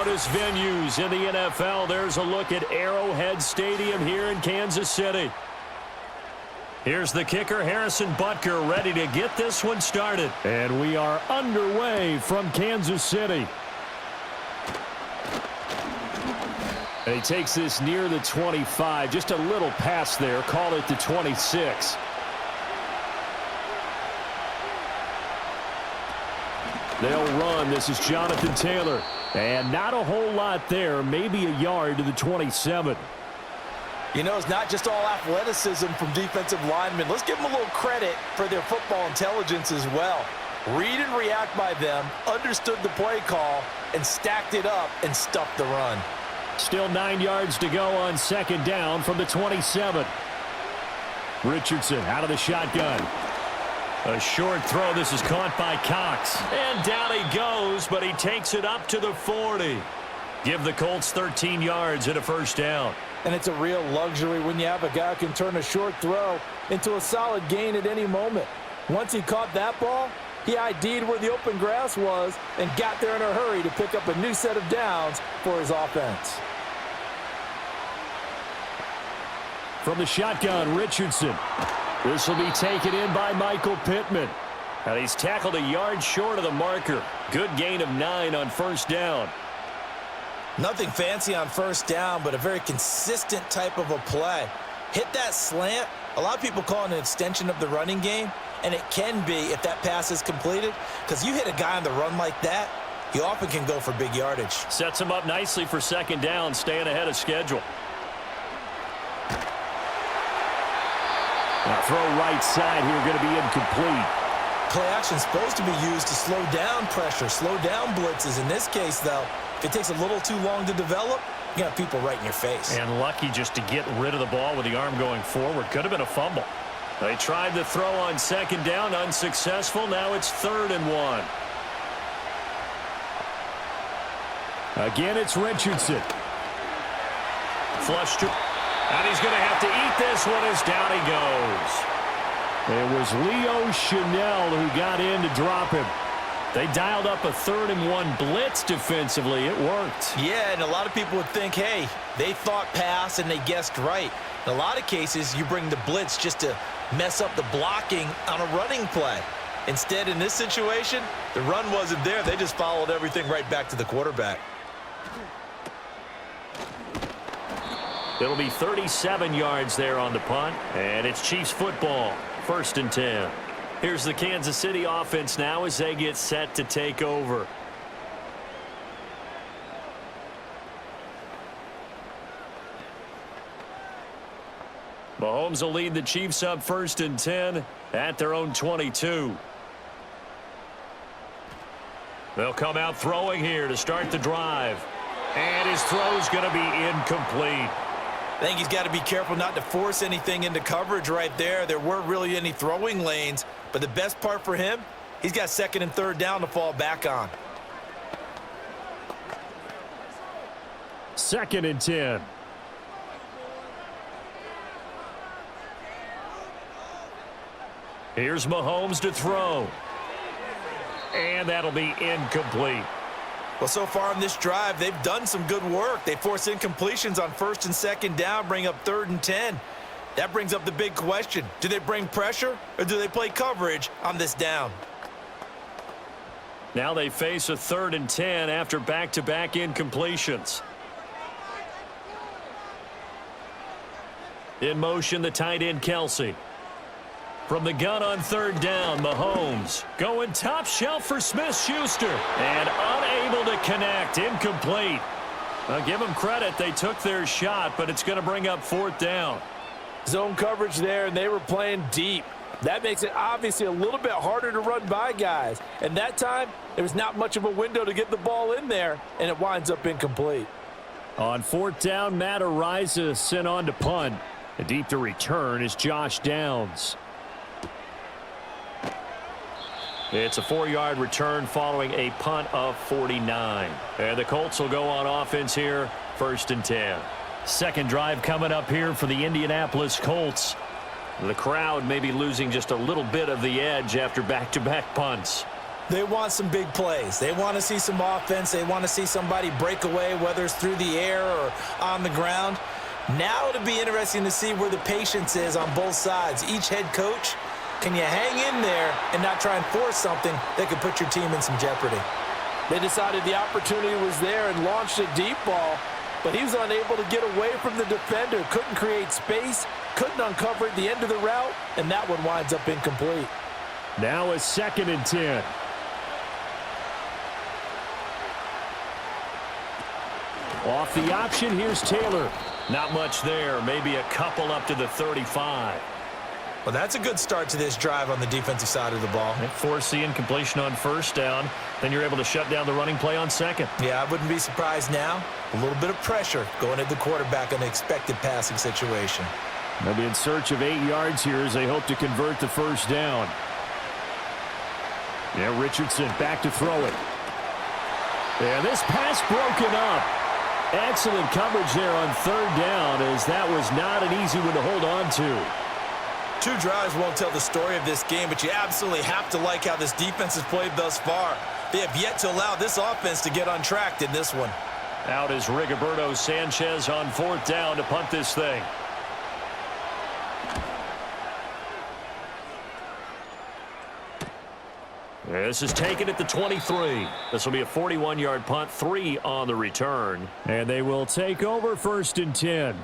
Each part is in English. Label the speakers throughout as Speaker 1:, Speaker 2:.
Speaker 1: loudest venues in the NFL. There's a look at Arrowhead Stadium here in Kansas City. Here's the kicker, Harrison Butker, ready to get this one started. And we are underway from Kansas City. And he takes this near the 25. Just a little pass there. Call it the 26. They'll run. This is Jonathan Taylor. And not a whole lot there. Maybe a yard to the 27.
Speaker 2: You know, it's not just all athleticism from defensive linemen. Let's give them a little credit for their football intelligence as well. Read and react by them, understood the play call, and stacked it up and stuffed the run.
Speaker 1: Still 9 yards to go on second down from the 27. Richardson out of the shotgun. A short throw. This is caught by Cox. And down he goes, but he takes it up to the 40. Give the Colts 13 yards and a first down.
Speaker 2: And it's a real luxury when you have a guy who can turn a short throw into a solid gain at any moment. Once he caught that ball, he ID'd where the open grass was and got there in a hurry to pick up a new set of downs for his offense.
Speaker 1: From the shotgun, Richardson. This will be taken in by Michael Pittman. And he's tackled a yard short of the marker. Good gain of 9 on first down.
Speaker 2: Nothing fancy on first down, but a very consistent type of a play. Hit that slant. A lot of people call it an extension of the running game, and it can be if that pass is completed, because you hit a guy on the run like that, he often can go for big yardage.
Speaker 1: Sets him up nicely for second down, staying ahead of schedule. Now throw right side here, going to be incomplete.
Speaker 2: Play action supposed to be used to slow down pressure, slow down blitzes. In this case, though, if it takes a little too long to develop, you got people right in your face.
Speaker 1: And lucky just to get rid of the ball with the arm going forward. Could have been a fumble. They tried the throw on second down, unsuccessful. Now it's 3rd and 1. Again, it's Richardson. Flush to... And he's going to have to eat this one as down he goes. It was Leo Chanel who got in to drop him. They dialed up a 3rd and 1 blitz defensively. It worked.
Speaker 2: Yeah, and a lot of people would think, hey, they thought pass and they guessed right. In a lot of cases, you bring the blitz just to mess up the blocking on a running play. Instead, in this situation, the run wasn't there. They just followed everything right back to the quarterback.
Speaker 1: It'll be 37 yards there on the punt, and it's Chiefs football, 1st and 10. Here's the Kansas City offense now as they get set to take over. Mahomes will lead the Chiefs up 1st and 10 at their own 22. They'll come out throwing here to start the drive. And his throw's going to be incomplete.
Speaker 2: I think he's got to be careful not to force anything into coverage right there. There weren't really any throwing lanes, but the best part for him, he's got 2nd and 3rd down to fall back on.
Speaker 1: 2nd and 10. Here's Mahomes to throw. And that'll be incomplete.
Speaker 2: Well, so far in this drive, they've done some good work. They force incompletions on 1st and 2nd down, bring up 3rd and 10. That brings up the big question. Do they bring pressure or do they play coverage on this down?
Speaker 1: Now they face a 3rd and 10 after back-to-back incompletions. In motion, the tight end, Kelsey. From the gun on 3rd down, Mahomes going top shelf for Smith-Schuster. And unable to connect, incomplete. I'll give them credit, they took their shot, but it's going to bring up 4th down.
Speaker 2: Zone coverage there, and they were playing deep. That makes it obviously a little bit harder to run by guys. And that time, there was not much of a window to get the ball in there, and it winds up incomplete.
Speaker 1: On 4th down, Matt Araiza sent on to punt. And deep to return is Josh Downs. It's a 4-yard return following a punt of 49. And the Colts will go on offense here, 1st and 10. Second drive coming up here for the Indianapolis Colts. The crowd may be losing just a little bit of the edge after back-to-back punts.
Speaker 2: They want some big plays. They want to see some offense. They want to see somebody break away, whether it's through the air or on the ground. Now it'll be interesting to see where the patience is on both sides. Each head coach, can you hang in there and not try and force something that could put your team in some jeopardy?
Speaker 3: They decided the opportunity was there and launched a deep ball, but he was unable to get away from the defender, couldn't create space, couldn't uncover at the end of the route, and that one winds up incomplete.
Speaker 1: Now a 2nd and 10. Off the option, here's Taylor. Not much there, maybe a couple up to the 35.
Speaker 2: Well, that's a good start to this drive on the defensive side of the ball.
Speaker 1: And force the incompletion on 1st down. Then you're able to shut down the running play on 2nd.
Speaker 2: Yeah, I wouldn't be surprised now. A little bit of pressure going at the quarterback on the expected passing situation.
Speaker 1: They'll be in search of 8 yards here as they hope to convert the 1st down. Yeah, Richardson back to throw it. Yeah, this pass broken up. Excellent coverage there on 3rd down, as that was not an easy one to hold on to.
Speaker 2: 2 drives won't tell the story of this game, but you absolutely have to like how this defense has played thus far. They have yet to allow this offense to get untracked in this one.
Speaker 1: Out is Rigoberto Sanchez on 4th down to punt this thing. This is taken at the 23. This will be a 41-yard punt, 3 on the return. And they will take over 1st and 10.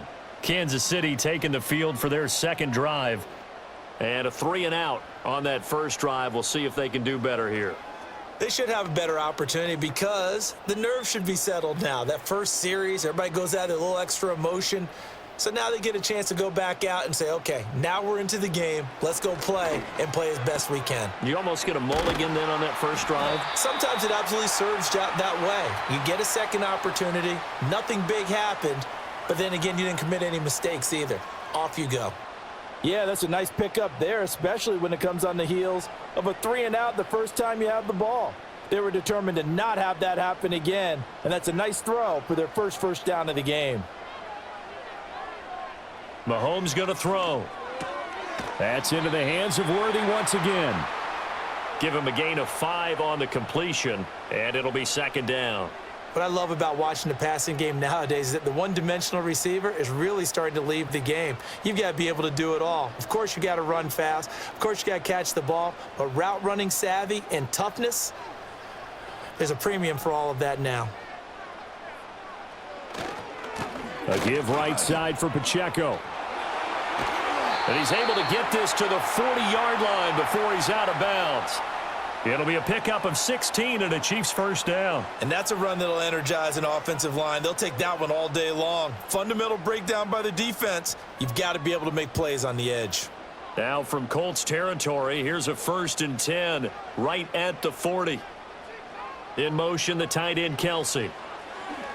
Speaker 1: Kansas City taking the field for their 2nd drive. And a 3 and out on that 1st drive. We'll see if they can do better here.
Speaker 2: They should have a better opportunity because the nerves should be settled now. That first series, everybody goes out with a little extra emotion. So now they get a chance to go back out and say, okay, now we're into the game. Let's go play and play as best we can.
Speaker 1: You almost get a mulligan then on that 1st drive?
Speaker 2: Sometimes it absolutely serves that way. You get a 2nd opportunity. Nothing big happened. But then again, you didn't commit any mistakes either. Off you go.
Speaker 3: Yeah, that's a nice pickup there, especially when it comes on the heels of a 3 and out the first time you have the ball. They were determined to not have that happen again, and that's a nice throw for their first down of the game.
Speaker 1: Mahomes going to throw. That's into the hands of Worthy once again. Give him a gain of 5 on the completion, and it'll be 2nd down.
Speaker 2: What I love about watching the passing game nowadays is that the one-dimensional receiver is really starting to leave the game. You've got to be able to do it all. Of course, you got to run fast. Of course, you got to catch the ball. But route running savvy and toughness, there's a premium for all of that now.
Speaker 1: A give right side for Pacheco. And he's able to get this to the 40-yard line before he's out of bounds. It'll be a pickup of 16 and a Chiefs 1st down.
Speaker 2: And that's a run that'll energize an offensive line. They'll take that one all day long. Fundamental breakdown by the defense. You've got to be able to make plays on the edge.
Speaker 1: Now from Colts territory, here's a 1st and 10 right at the 40. In motion, the tight end Kelsey.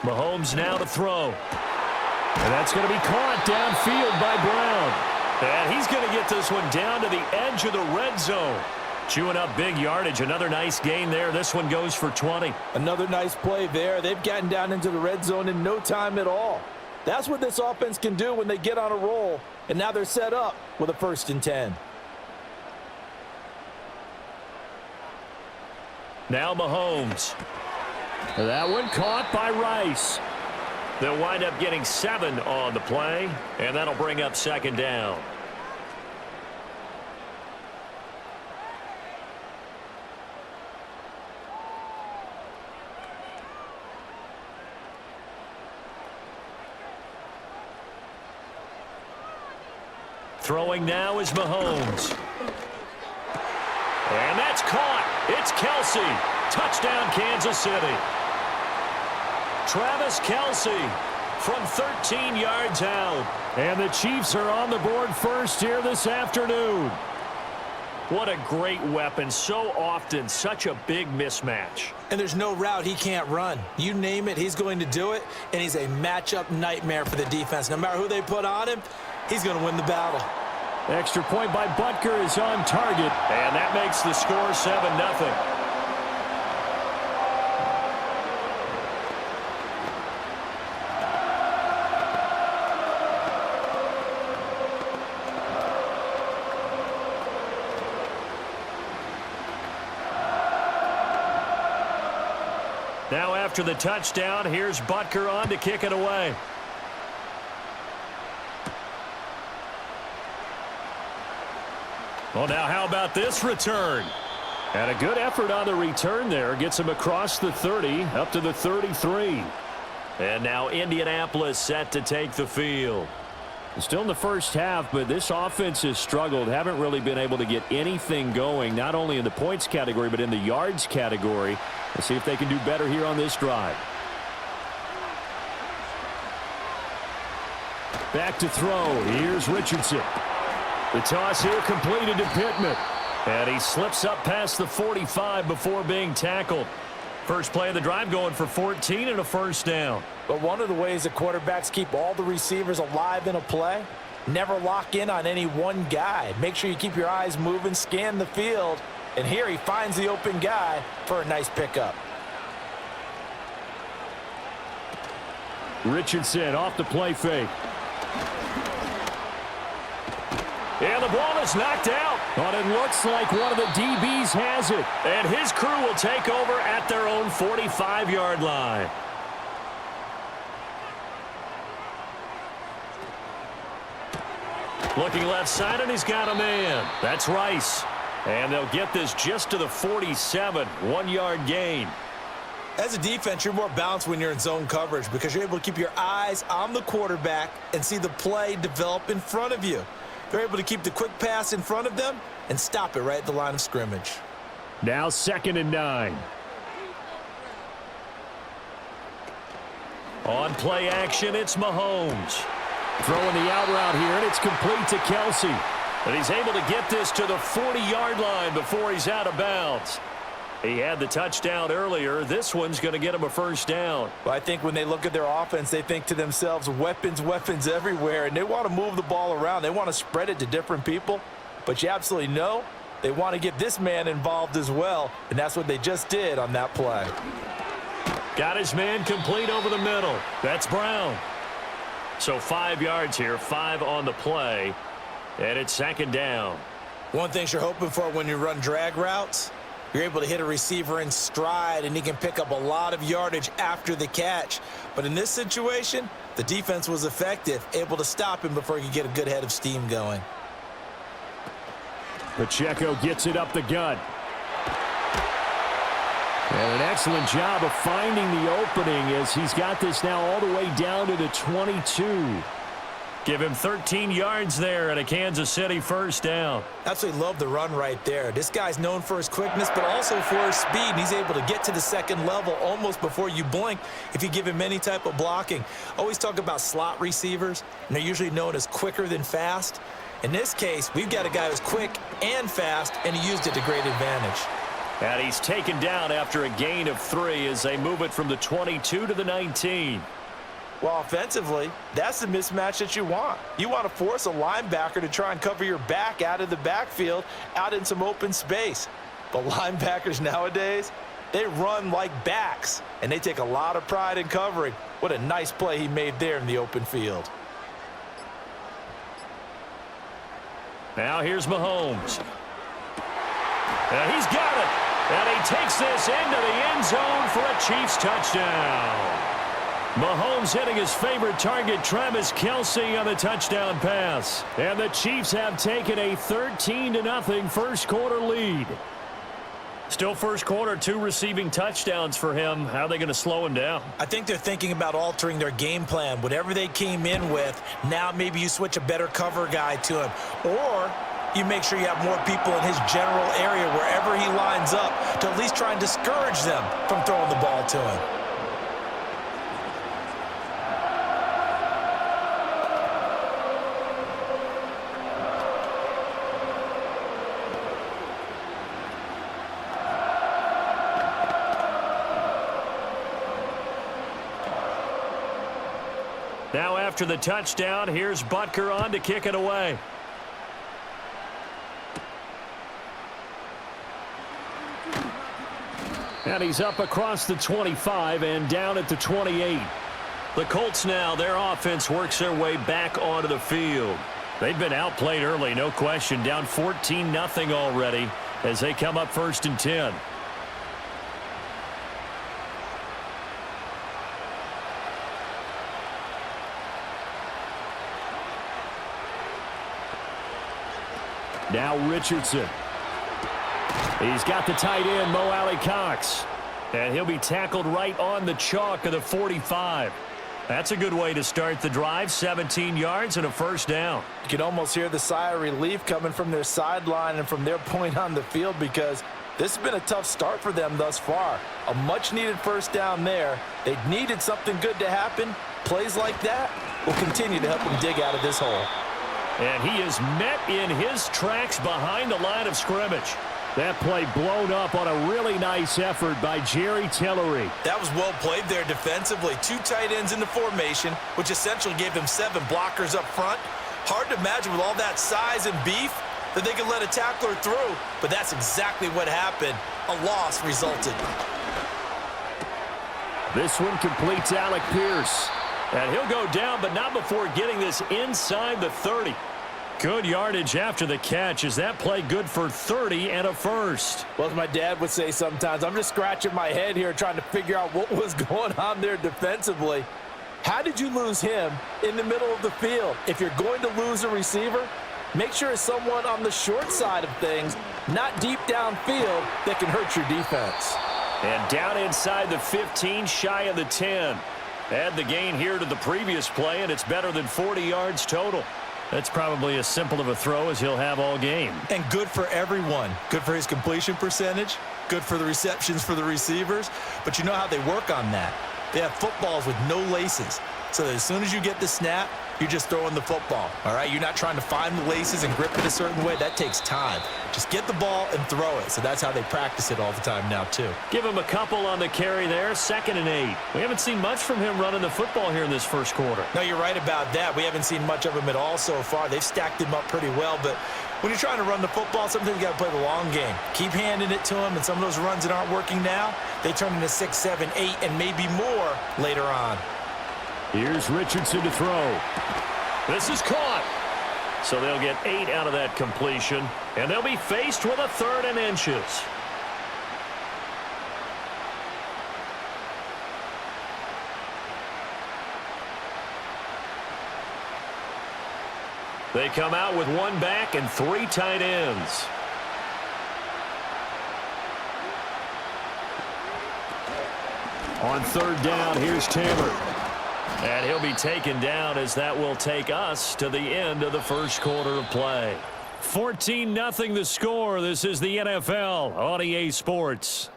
Speaker 1: Mahomes now to throw. And that's going to be caught downfield by Brown. And he's going to get this one down to the edge of the red zone. Chewing up big yardage. Another nice gain there. This one goes for 20.
Speaker 3: Another nice play there. They've gotten down into the red zone in no time at all. That's what this offense can do when they get on a roll. And now they're set up with a 1st and 10.
Speaker 1: Now Mahomes. That one caught by Rice. They'll wind up getting 7 on the play, and that'll bring up 2nd down. Throwing now is Mahomes. And that's caught. It's Kelsey. Touchdown, Kansas City. Travis Kelsey from 13 yards out. And the Chiefs are on the board first here this afternoon. What a great weapon. So often, such a big mismatch.
Speaker 2: And there's no route he can't run. You name it, he's going to do it. And he's a matchup nightmare for the defense. No matter who they put on him, he's going to win the battle.
Speaker 1: Extra point by Butker is on target. And that makes the score 7-0. Now after the touchdown, here's Butker on to kick it away. Well, now how about this return? And a good effort on the return there. Gets him across the 30, up to the 33. And now Indianapolis set to take the field. Still in the first half, but this offense has struggled. Haven't really been able to get anything going, not only in the points category, but in the yards category. Let's see if they can do better here on this drive. Back to throw. Here's Richardson. The toss here completed to Pittman. And he slips up past the 45 before being tackled. First play of the drive going for 14 and a first down.
Speaker 3: But one of the ways that quarterbacks keep all the receivers alive in a play, never lock in on any one guy. Make sure you keep your eyes moving, scan the field. And here he finds the open guy for a nice pickup.
Speaker 1: Richardson off the play fake. And the ball is knocked out. But it looks like one of the DBs has it. And his crew will take over at their own 45-yard line. Looking left side, and he's got a man. That's Rice. And they'll get this just to the 47. 1-yard gain.
Speaker 2: As a defense, you're more balanced when you're in zone coverage because you're able to keep your eyes on the quarterback and see the play develop in front of you. They're able to keep the quick pass in front of them and stop it right at the line of scrimmage.
Speaker 1: Now 2nd and 9. On play action, it's Mahomes. Throwing the out route here, and it's complete to Kelsey. And he's able to get this to the 40-yard line before he's out of bounds. He had the touchdown earlier. This one's going to get him a first down.
Speaker 3: Well, I think when they look at their offense, they think to themselves, weapons, weapons everywhere, and they want to move the ball around. They want to spread it to different people, but you absolutely know they want to get this man involved as well, and that's what they just did on that play.
Speaker 1: Got his man complete over the middle. That's Brown. So 5 yards here, 5 on the play, and it's 2nd down.
Speaker 2: One thing you're hoping for when you run drag routes, you're able to hit a receiver in stride, and he can pick up a lot of yardage after the catch. But in this situation, the defense was effective, able to stop him before he could get a good head of steam going.
Speaker 1: Pacheco gets it up the gut. And an excellent job of finding the opening as he's got this now all the way down to the 22. Give him 13 yards there and a Kansas City first down.
Speaker 2: Absolutely love the run right there. This guy's known for his quickness, but also for his speed. And he's able to get to the second level almost before you blink if you give him any type of blocking. Always talk about slot receivers, and they're usually known as quicker than fast. In this case, we've got a guy who's quick and fast, and he used it to great advantage.
Speaker 1: And he's taken down after a gain of 3 as they move it from the 22 to the 19.
Speaker 3: Well, offensively, that's the mismatch that you want. You want to force a linebacker to try and cover your back out of the backfield, out in some open space. But linebackers nowadays, they run like backs, and they take a lot of pride in covering. What a nice play he made there in the open field.
Speaker 1: Now here's Mahomes. And he's got it. And he takes this into the end zone for a Chiefs touchdown. Mahomes hitting his favorite target, Travis Kelce, on the touchdown pass. And the Chiefs have taken a 13-0 first quarter lead. Still first quarter, 2 receiving touchdowns for him. How are they going to slow him down?
Speaker 2: I think they're thinking about altering their game plan. Whatever they came in with, now maybe you switch a better cover guy to him. Or you make sure you have more people in his general area wherever he lines up to at least try and discourage them from throwing the ball to him.
Speaker 1: Now after the touchdown, here's Butker on to kick it away. And he's up across the 25 and down at the 28. The Colts now, their offense works their way back onto the field. They've been outplayed early, no question. Down 14-0 already as they come up 1st and 10. Now Richardson. He's got the tight end, Mo Alley Cox. And he'll be tackled right on the chalk of the 45. That's a good way to start the drive. 17 yards and a first down.
Speaker 3: You can almost hear the sigh of relief coming from their sideline and from their point on the field, because this has been a tough start for them thus far. A much-needed first down there. They needed something good to happen. Plays like that will continue to help them dig out of this hole.
Speaker 1: And he is met in his tracks behind the line of scrimmage. That play blown up on a really nice effort by Jerry Tillery.
Speaker 2: That was well played there defensively. 2 tight ends in the formation, which essentially gave them 7 blockers up front. Hard to imagine with all that size and beef that they could let a tackler through, but that's exactly what happened. A loss resulted.
Speaker 1: This one completes Alec Pierce. And he'll go down, but not before getting this inside the 30. Good yardage after the catch. Is that play good for 30 and a first?
Speaker 3: Well, as my dad would say sometimes, I'm just scratching my head here trying to figure out what was going on there defensively. How did you lose him in the middle of the field? If you're going to lose a receiver, make sure it's someone on the short side of things, not deep downfield, that can hurt your defense.
Speaker 1: And down inside the 15, shy of the 10. Add the gain here to the previous play, and it's better than 40 yards total. That's probably as simple of a throw as he'll have all game.
Speaker 2: And good for everyone. Good for his completion percentage. Good for the receptions for the receivers. But you know how they work on that. They have footballs with no laces. So that as soon as you get the snap, you're just throwing the football. All right? You're not trying to find the laces and grip it a certain way. That takes time. Just get the ball and throw it. So that's how they practice it all the time now, too.
Speaker 1: Give him a couple on the carry there. 2nd and 8. We haven't seen much from him running the football here in this first quarter.
Speaker 2: No, you're right about that. We haven't seen much of him at all so far. They've stacked him up pretty well. But when you're trying to run the football, sometimes you got to play the long game. Keep handing it to him, and some of those runs that aren't working now, they turn into 6, 7, 8, and maybe more later on.
Speaker 1: Here's Richardson to throw. This is caught. So they'll get 8 out of that completion, and they'll be faced with a 3rd and inches. They come out with 1 back and 3 tight ends. On 3rd down, here's Taylor. And he'll be taken down, as that will take us to the end of the first quarter of play. 14-0 the score. This is the NFL on EA Sports.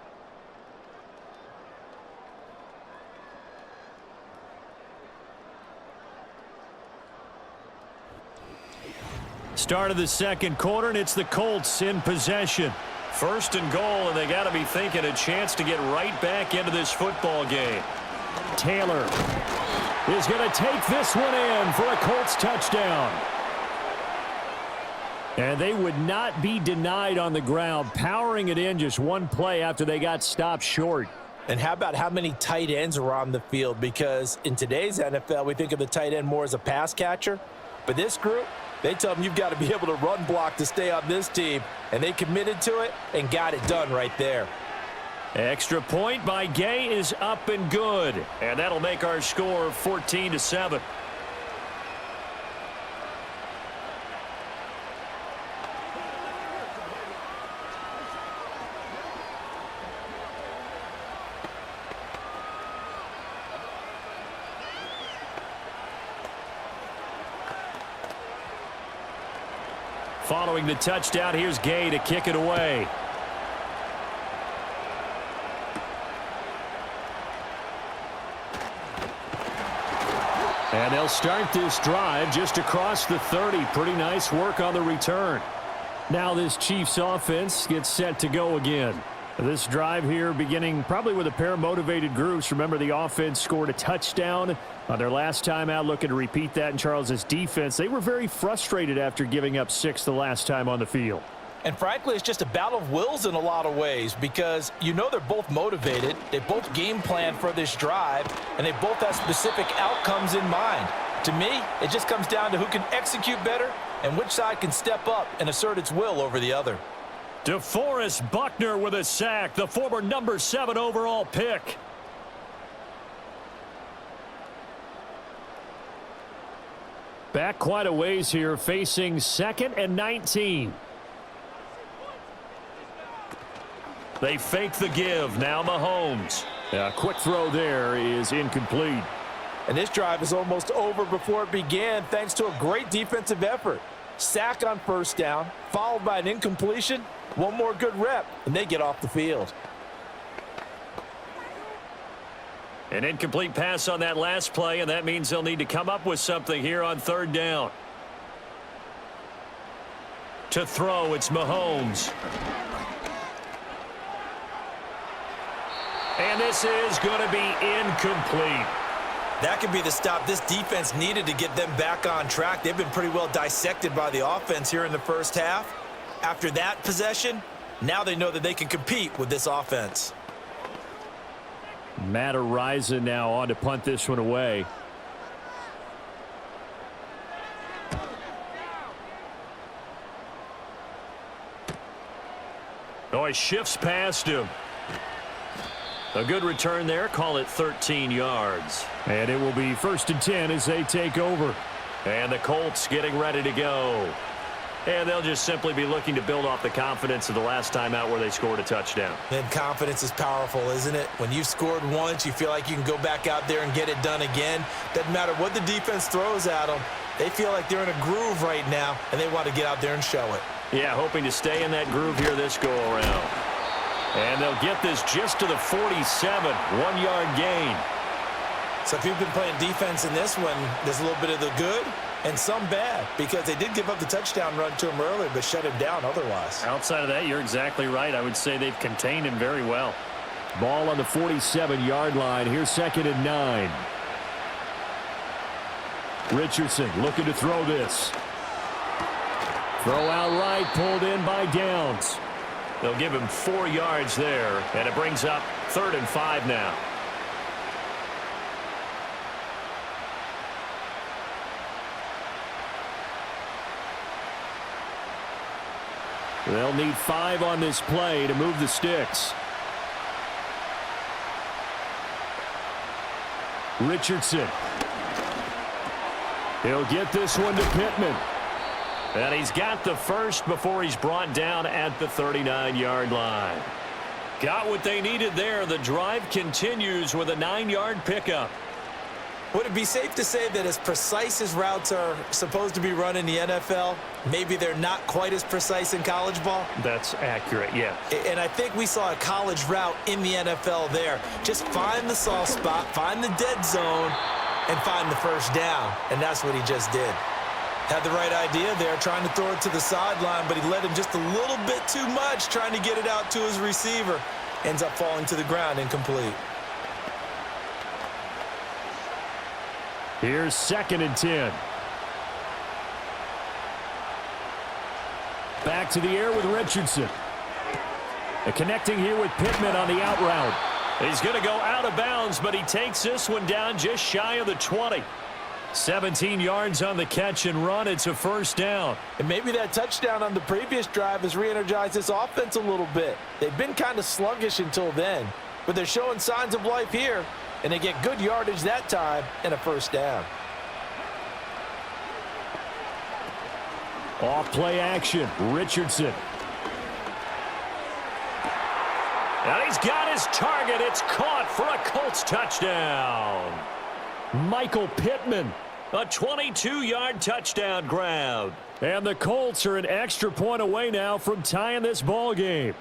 Speaker 1: Start of the second quarter, and it's the Colts in possession. 1st and goal, and they got to be thinking a chance to get right back into this football game. Taylor is going to take this one in for a Colts touchdown. And they would not be denied on the ground, powering it in just 1 play after they got stopped short.
Speaker 3: And how about how many tight ends are on the field? Because in today's NFL, we think of the tight end more as a pass catcher. But this group, they tell them you've got to be able to run block to stay on this team. And they committed to it and got it done right there.
Speaker 1: Extra point by Gay is up and good. And that'll make our score 14-7. Following the touchdown, here's Gay to kick it away. And they'll start this drive just across the 30. Pretty nice work on the return. Now this Chiefs offense gets set to go again. This drive here beginning probably with a pair of motivated groups. Remember, the offense scored a touchdown on their last time out, looking to repeat that in Charles's defense. They were very frustrated after giving up 6 the last time on the field.
Speaker 3: And frankly, it's just a battle of wills in a lot of ways, because you know they're both motivated. They both game plan for this drive, and they both have specific outcomes in mind. To me, it just comes down to who can execute better and which side can step up and assert its will over the other.
Speaker 1: DeForest Buckner with a sack, the former number 7 overall pick. Back quite a ways here, facing 2nd and 19. They fake the give. Now Mahomes.
Speaker 4: A quick throw there is incomplete.
Speaker 3: And this drive is almost over before it began thanks to a great defensive effort. Sack on first down, followed by an incompletion. One more good rep, and they get off the field.
Speaker 1: An incomplete pass on that last play, and that means they'll need to come up with something here on third down. To throw, it's Mahomes. And this is going to be incomplete.
Speaker 2: That could be the stop this defense needed to get them back on track. They've been pretty well dissected by the offense here in the first half. After that possession, now they know that they can compete with this offense.
Speaker 4: Matt Araiza now on to punt this one away.
Speaker 1: Oh, he shifts past him. A good return there. Call it 13 yards.
Speaker 4: And it will be 1st and 10 as they take over.
Speaker 1: And the Colts getting ready to go. And they'll just simply be looking to build off the confidence of the last time out where they scored a touchdown.
Speaker 2: And confidence is powerful, isn't it? When you've scored once, you feel like you can go back out there and get it done again. Doesn't matter what the defense throws at them. They feel like they're in a groove right now, and they want to get out there and show it.
Speaker 1: Yeah, hoping to stay in that groove here this go-around. And they'll get this just to the 47, 1-yard gain.
Speaker 2: So if you've been playing defense in this one, there's a little bit of the good and some bad, because they did give up the touchdown run to him earlier, but shut him down otherwise.
Speaker 1: Outside of that, you're exactly right. I would say they've contained him very well.
Speaker 4: Ball on the 47-yard line. Here's 2nd and 9. Richardson looking to throw this. Throw out right, pulled in by Downs.
Speaker 1: They'll give him 4 yards there, and it brings up 3rd and 5 now.
Speaker 4: They'll need 5 on this play to move the sticks. Richardson. He'll get this one to Pittman.
Speaker 1: And he's got the first before he's brought down at the 39-yard line. Got what they needed there. The drive continues with a 9-yard pickup.
Speaker 2: Would it be safe to say that as precise as routes are supposed to be run in the NFL, maybe they're not quite as precise in college ball?
Speaker 1: That's accurate, yeah.
Speaker 2: And I think we saw a college route in the NFL there. Just find the soft spot, find the dead zone, and find the first down. And that's what he just did. Had the right idea there, trying to throw it to the sideline, but he let him just a little bit too much, trying to get it out to his receiver. Ends up falling to the ground, incomplete.
Speaker 4: Here's 2nd and 10. Back to the air with Richardson. And connecting here with Pittman on the out route.
Speaker 1: He's going to go out of bounds, but he takes this one down just shy of the 20. 17 yards on the catch and run. It's a first down.
Speaker 3: And maybe that touchdown on the previous drive has re-energized this offense a little bit. They've been kind of sluggish until then, but they're showing signs of life here, and they get good yardage that time and a first down.
Speaker 4: Off play action, Richardson.
Speaker 1: And he's got his target. It's caught for a Colts touchdown.
Speaker 4: Michael Pittman.
Speaker 1: A 22-yard touchdown grab.
Speaker 4: And the Colts are an extra point away now from tying this ball game.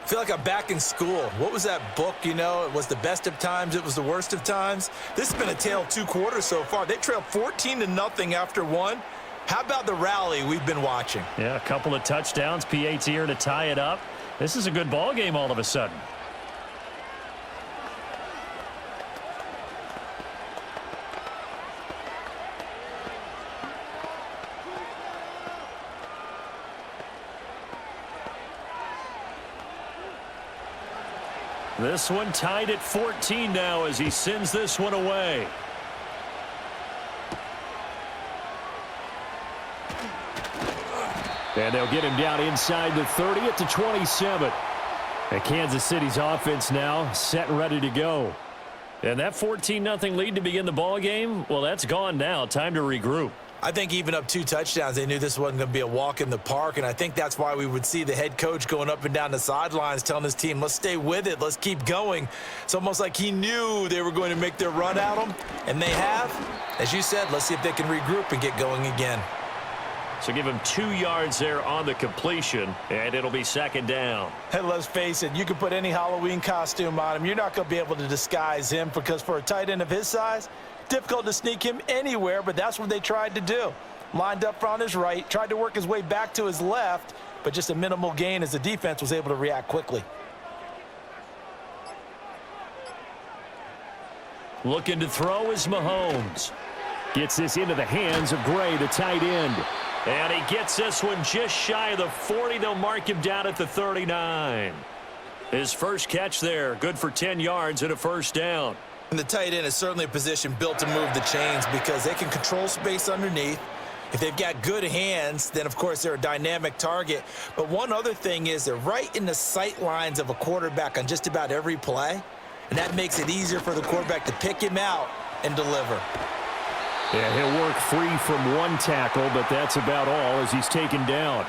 Speaker 2: I feel like I'm back in school. What was that book, you know? It was the best of times. It was the worst of times. This has been a tale of 2 quarters so far. They trailed 14-0 after 1. How about the rally we've been watching?
Speaker 1: Yeah, a couple of touchdowns. PAT here to tie it up. This is a good ball game all of a sudden. This one tied at 14 now as he sends this one away.
Speaker 4: And they'll get him down inside the 30 at the 27. And Kansas City's offense now set and ready to go.
Speaker 1: And that 14-0 lead to begin the ball game, well, that's gone now. Time to regroup.
Speaker 2: I think even up 2 touchdowns, they knew this wasn't going to be a walk in the park, and I think that's why we would see the head coach going up and down the sidelines telling his team, let's stay with it, let's keep going. It's almost like he knew they were going to make their run at him, and they have. As you said, let's see if they can regroup and get going again.
Speaker 1: So give him 2 yards there on the completion, and it'll be 2nd down.
Speaker 3: And let's face it, you can put any Halloween costume on him. You're not going to be able to disguise him because for a tight end of his size, difficult to sneak him anywhere, but that's what they tried to do. Lined up on his right, tried to work his way back to his left, but just a minimal gain as the defense was able to react quickly.
Speaker 1: Looking to throw is Mahomes.
Speaker 4: Gets this into the hands of Gray, the tight end.
Speaker 1: And he gets this one just shy of the 40. They'll mark him down at the 39. His first catch there, good for 10 yards and a 1st down.
Speaker 2: And the tight end is certainly a position built to move the chains because they can control space underneath. If they've got good hands, then, of course, they're a dynamic target. But one other thing is they're right in the sight lines of a quarterback on just about every play, and that makes it easier for the quarterback to pick him out and deliver.
Speaker 4: Yeah, he'll work free from 1 tackle, but that's about all as he's taken down.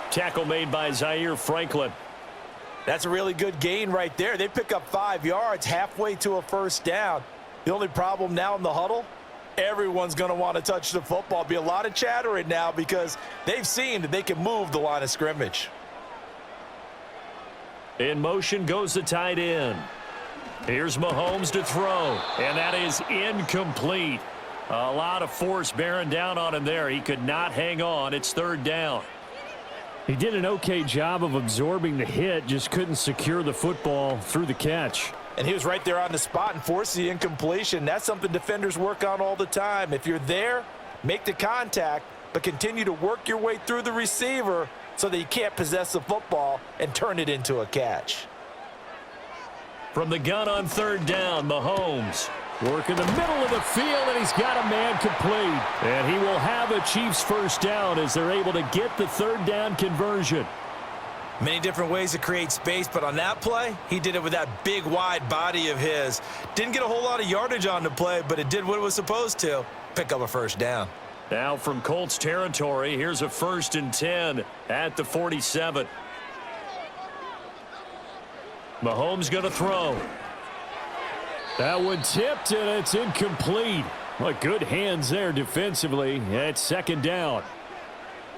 Speaker 1: Tackle made by Zaire Franklin.
Speaker 3: That's a really good gain right there. They pick up 5 yards halfway to a 1st down. The only problem now in the huddle, everyone's going to want to touch the football. Be a lot of chattering now because they've seen that they can move the line of scrimmage.
Speaker 1: In motion goes the tight end. Here's Mahomes to throw, and that is incomplete. A lot of force bearing down on him there. He could not hang on. It's 3rd down.
Speaker 4: He did an okay job of absorbing the hit, just couldn't secure the football through the catch.
Speaker 3: And he was right there on the spot and forced the incompletion. That's something defenders work on all the time. If you're there, make the contact, but continue to work your way through the receiver so that you can't possess the football and turn it into a catch.
Speaker 1: From the gun on 3rd down, Mahomes.
Speaker 4: Work in the middle of the field, and he's got a man complete.
Speaker 1: And he will have a Chiefs 1st down as they're able to get the 3rd down conversion.
Speaker 2: Many different ways to create space, but on that play, he did it with that big, wide body of his. Didn't get a whole lot of yardage on the play, but it did what it was supposed to. Pick up a 1st down.
Speaker 1: Now from Colts territory, here's a 1st and 10 at the 47. Mahomes going to throw.
Speaker 4: That one tipped, and it's incomplete. Well, good hands there defensively. It's 2nd down.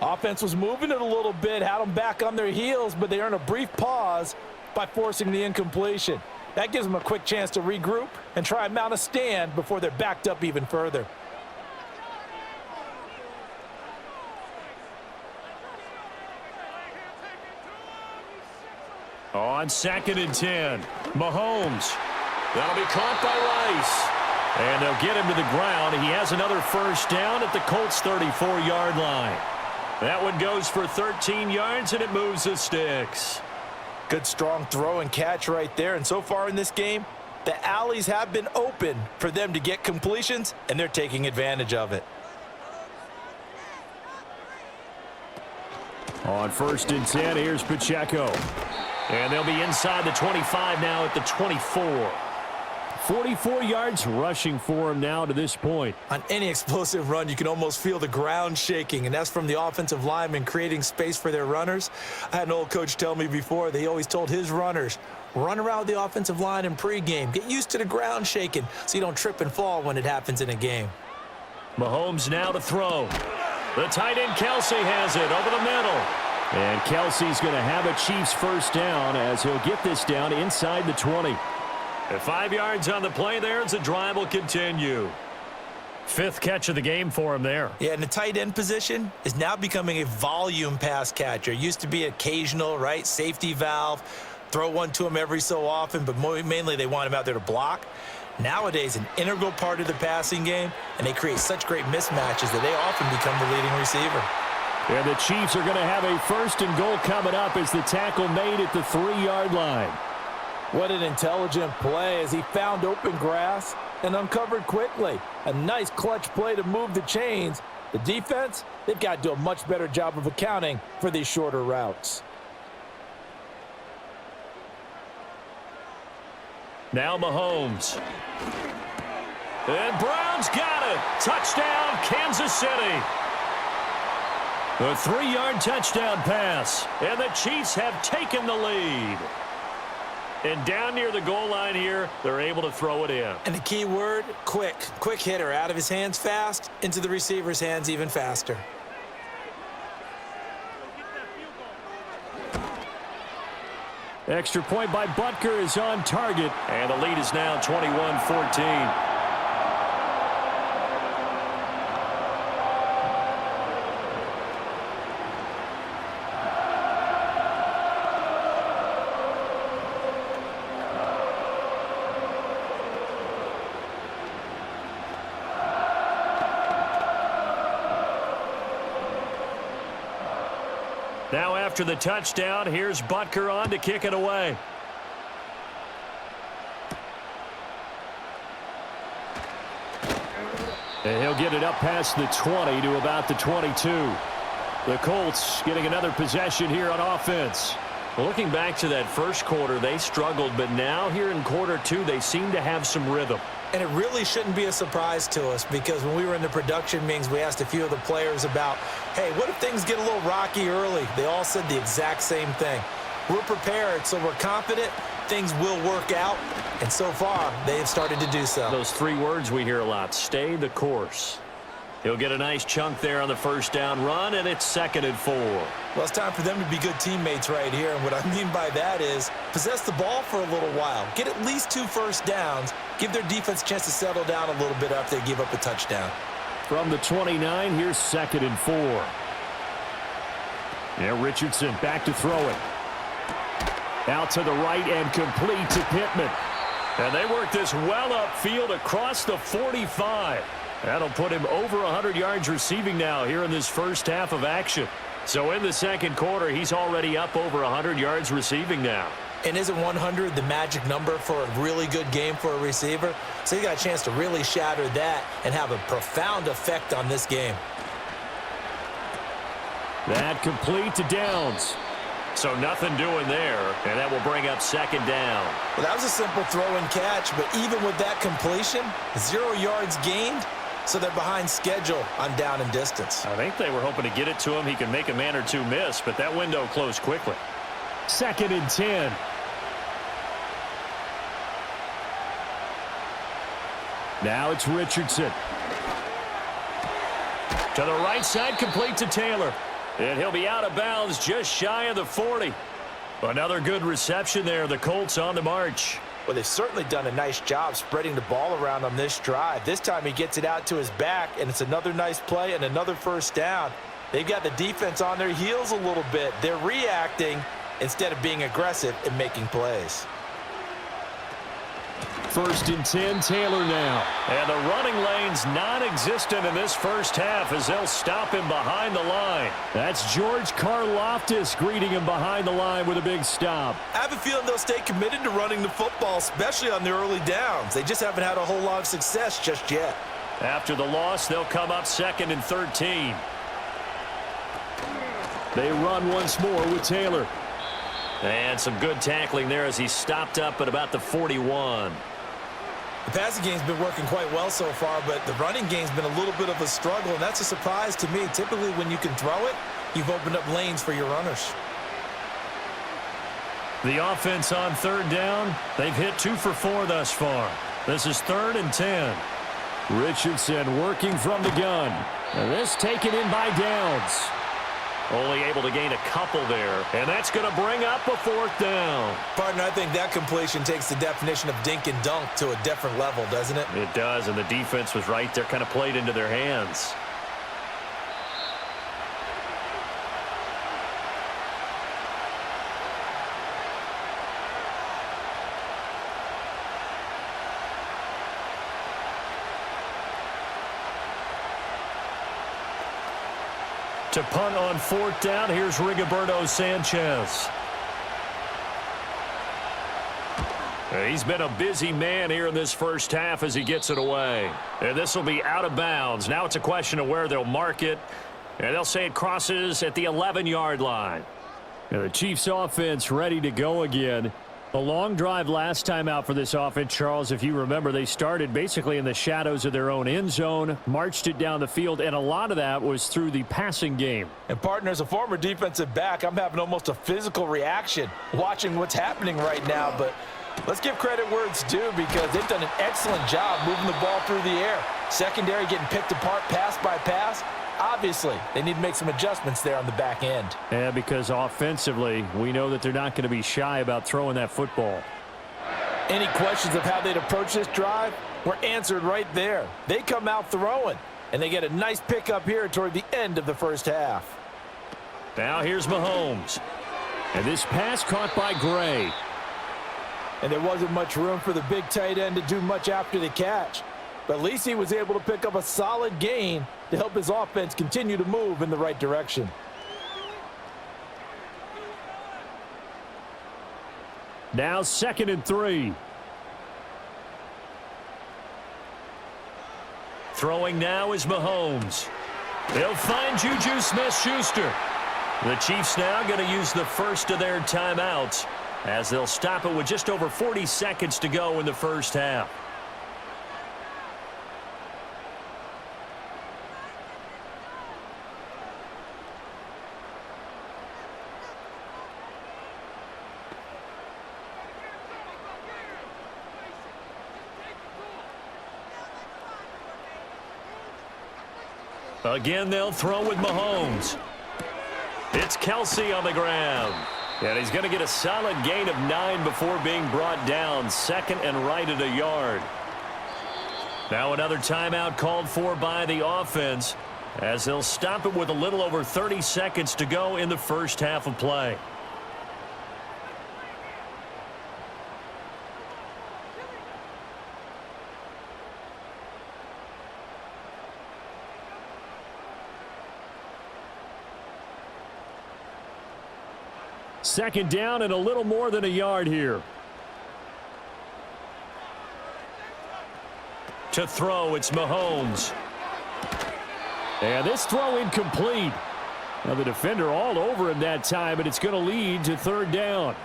Speaker 3: Offense was moving it a little bit, had them back on their heels, but they earned a brief pause by forcing the incompletion. That gives them a quick chance to regroup and try and mount a stand before they're backed up even further.
Speaker 1: On 2nd and 10, Mahomes. That'll be caught by Rice. And they'll get him to the ground. He has another 1st down at the Colts 34-yard line. That one goes for 13 yards, and it moves the sticks.
Speaker 3: Good strong throw and catch right there. And so far in this game, the alleys have been open for them to get completions, and they're taking advantage of it.
Speaker 4: On 1st and 10, here's Pacheco.
Speaker 1: And they'll be inside the 25 now at the 24.
Speaker 4: 44 yards rushing for him now to this point.
Speaker 2: On any explosive run, you can almost feel the ground shaking, and that's from the offensive linemen creating space for their runners. I had an old coach tell me before, they always told his runners, run around the offensive line in pregame. Get used to the ground shaking so you don't trip and fall when it happens in a game.
Speaker 1: Mahomes now to throw. The tight end Kelsey has it over the middle.
Speaker 4: And Kelsey's going to have a Chiefs 1st down as he'll get this down inside the 20.
Speaker 1: At 5 yards on the play there, as the drive will continue. 5th catch of the game for him there.
Speaker 2: Yeah, and the tight end position is now becoming a volume pass catcher. Used to be occasional, right, safety valve, throw one to him every so often, but mainly they want him out there to block. Nowadays, an integral part of the passing game, and they create such great mismatches that they often become the leading receiver.
Speaker 4: And the Chiefs are going to have a 1st and goal coming up as the tackle made at the 3-yard line.
Speaker 3: What an intelligent play as he found open grass and uncovered quickly. A nice clutch play to move the chains. The defense, they've got to do a much better job of accounting for these shorter routes.
Speaker 1: Now Mahomes. And Brown's got it. Touchdown, Kansas City. A 3-yard touchdown pass. And the Chiefs have taken the lead. And down near the goal line here, they're able to throw it in.
Speaker 2: And the key word, quick. Quick hitter. Out of his hands fast, into the receiver's hands even faster.
Speaker 4: Extra point by Butker is on target.
Speaker 1: And the lead is now 21-14. Now after the touchdown, here's Butker on to kick it away.
Speaker 4: And he'll get it up past the 20 to about the 22. The Colts getting another possession here on offense.
Speaker 1: Well, looking back to that first quarter, they struggled, but now here in quarter two, they seem to have some rhythm.
Speaker 2: And it really shouldn't be a surprise to us because when we were in the production meetings, we asked a few of the players about, hey, what if things get a little rocky early? They all said the exact same thing. We're prepared, so we're confident things will work out. And so far, they have started to do so.
Speaker 1: Those 3 words we hear a lot, stay the course. He'll get a nice chunk there on the first down run, and it's 2nd and 4.
Speaker 2: Well, it's time for them to be good teammates right here. And what I mean by that is possess the ball for a little while. Get at least 2 first downs. Give their defense a chance to settle down a little bit after they give up a touchdown.
Speaker 4: From the 29, here's 2nd and 4. Yeah, Richardson back to throw it. Out to the right and complete to Pittman.
Speaker 1: And they work this well upfield across the 45. That'll put him over 100 yards receiving now here in this first half of action. So in the second quarter, he's already up over 100 yards receiving now.
Speaker 2: And isn't 100 the magic number for a really good game for a receiver? So he got a chance to really shatter that and have a profound effect on this game.
Speaker 4: That complete to Downs.
Speaker 1: So nothing doing there, and that will bring up 2nd down.
Speaker 2: Well, that was a simple throw and catch, but even with that completion, 0 yards gained, so they're behind schedule on down and distance.
Speaker 1: I think they were hoping to get it to him. He could make a man or 2 miss, but that window closed quickly.
Speaker 4: 2nd and 10. Now it's Richardson.
Speaker 1: To the right side, complete to Taylor. And he'll be out of bounds just shy of the 40. Another good reception there. The Colts on the march.
Speaker 2: Well, they've certainly done a nice job spreading the ball around on this drive. This time he gets it out to his back, and it's another nice play and another first down. They've got the defense on their heels a little bit. They're reacting instead of being aggressive and making plays.
Speaker 4: 1st and 10, Taylor now.
Speaker 1: And the running lane's non-existent in this first half as they'll stop him behind the line.
Speaker 4: That's George Karlaftis greeting him behind the line with a big stop.
Speaker 2: I have a feeling they'll stay committed to running the football, especially on the early downs. They just haven't had a whole lot of success just yet.
Speaker 1: After the loss, they'll come up 2nd and 13.
Speaker 4: They run once more with Taylor.
Speaker 1: And some good tackling there as he stopped up at about the 41.
Speaker 2: The passing game's been working quite well so far, but the running game's been a little bit of a struggle, and that's a surprise to me. Typically, when you can throw it, you've opened up lanes for your runners.
Speaker 1: The offense on 3rd down, they've hit 2 for 4 thus far. This is 3rd and 10.
Speaker 4: Richardson working from the gun. And this taken in by Downs.
Speaker 1: Only able to gain a couple there, and that's going to bring up a 4th down.
Speaker 2: Partner, I think that completion takes the definition of dink and dunk to a different level, doesn't it?
Speaker 1: It does, and the defense was right there, kind of played into their hands. To punt on 4th down, here's Rigoberto Sanchez. He's been a busy man here in this first half as he gets it away. And this will be out of bounds. Now it's a question of where they'll mark it. And they'll say it crosses at the 11-yard line.
Speaker 4: And the Chiefs offense ready to go again. A long drive last time out for this offense, Charles. If you remember, they started basically in the shadows of their own end zone, marched it down the field, and a lot of that was through the passing game.
Speaker 3: And partner, as a former defensive back, I'm having almost a physical reaction watching what's happening right now. But let's give credit where it's due, because they've done an excellent job moving the ball through the air. Secondary getting picked apart pass by pass. Obviously, they need to make some adjustments there on the back end.
Speaker 4: Yeah, because offensively, we know that they're not going to be shy about throwing that football.
Speaker 3: Any questions of how they'd approach this drive were answered right there. They come out throwing, and they get a nice pickup here toward the end of the first half.
Speaker 4: Now here's Mahomes. And this pass caught by Gray.
Speaker 3: And there wasn't much room for the big tight end to do much after the catch. But at least he was able to pick up a solid gain to help his offense continue to move in the right direction.
Speaker 4: Now 2nd and 3. Throwing now is Mahomes. They'll find Juju Smith-Schuster. The Chiefs now going to use the first of their timeouts, as they'll stop it with just over 40 seconds to go in the first half. Again, they'll throw with Mahomes. It's Kelsey on the ground. And he's going to get a solid gain of 9 before being brought down. 2nd and right at a yard. Now another timeout called for by the offense, as they'll stop it with a little over 30 seconds to go in the first half of play. Second down and a little more than a yard here. To throw, it's Mahomes. And this throw incomplete. Now the defender all over him that time, and it's going to lead to 3rd down.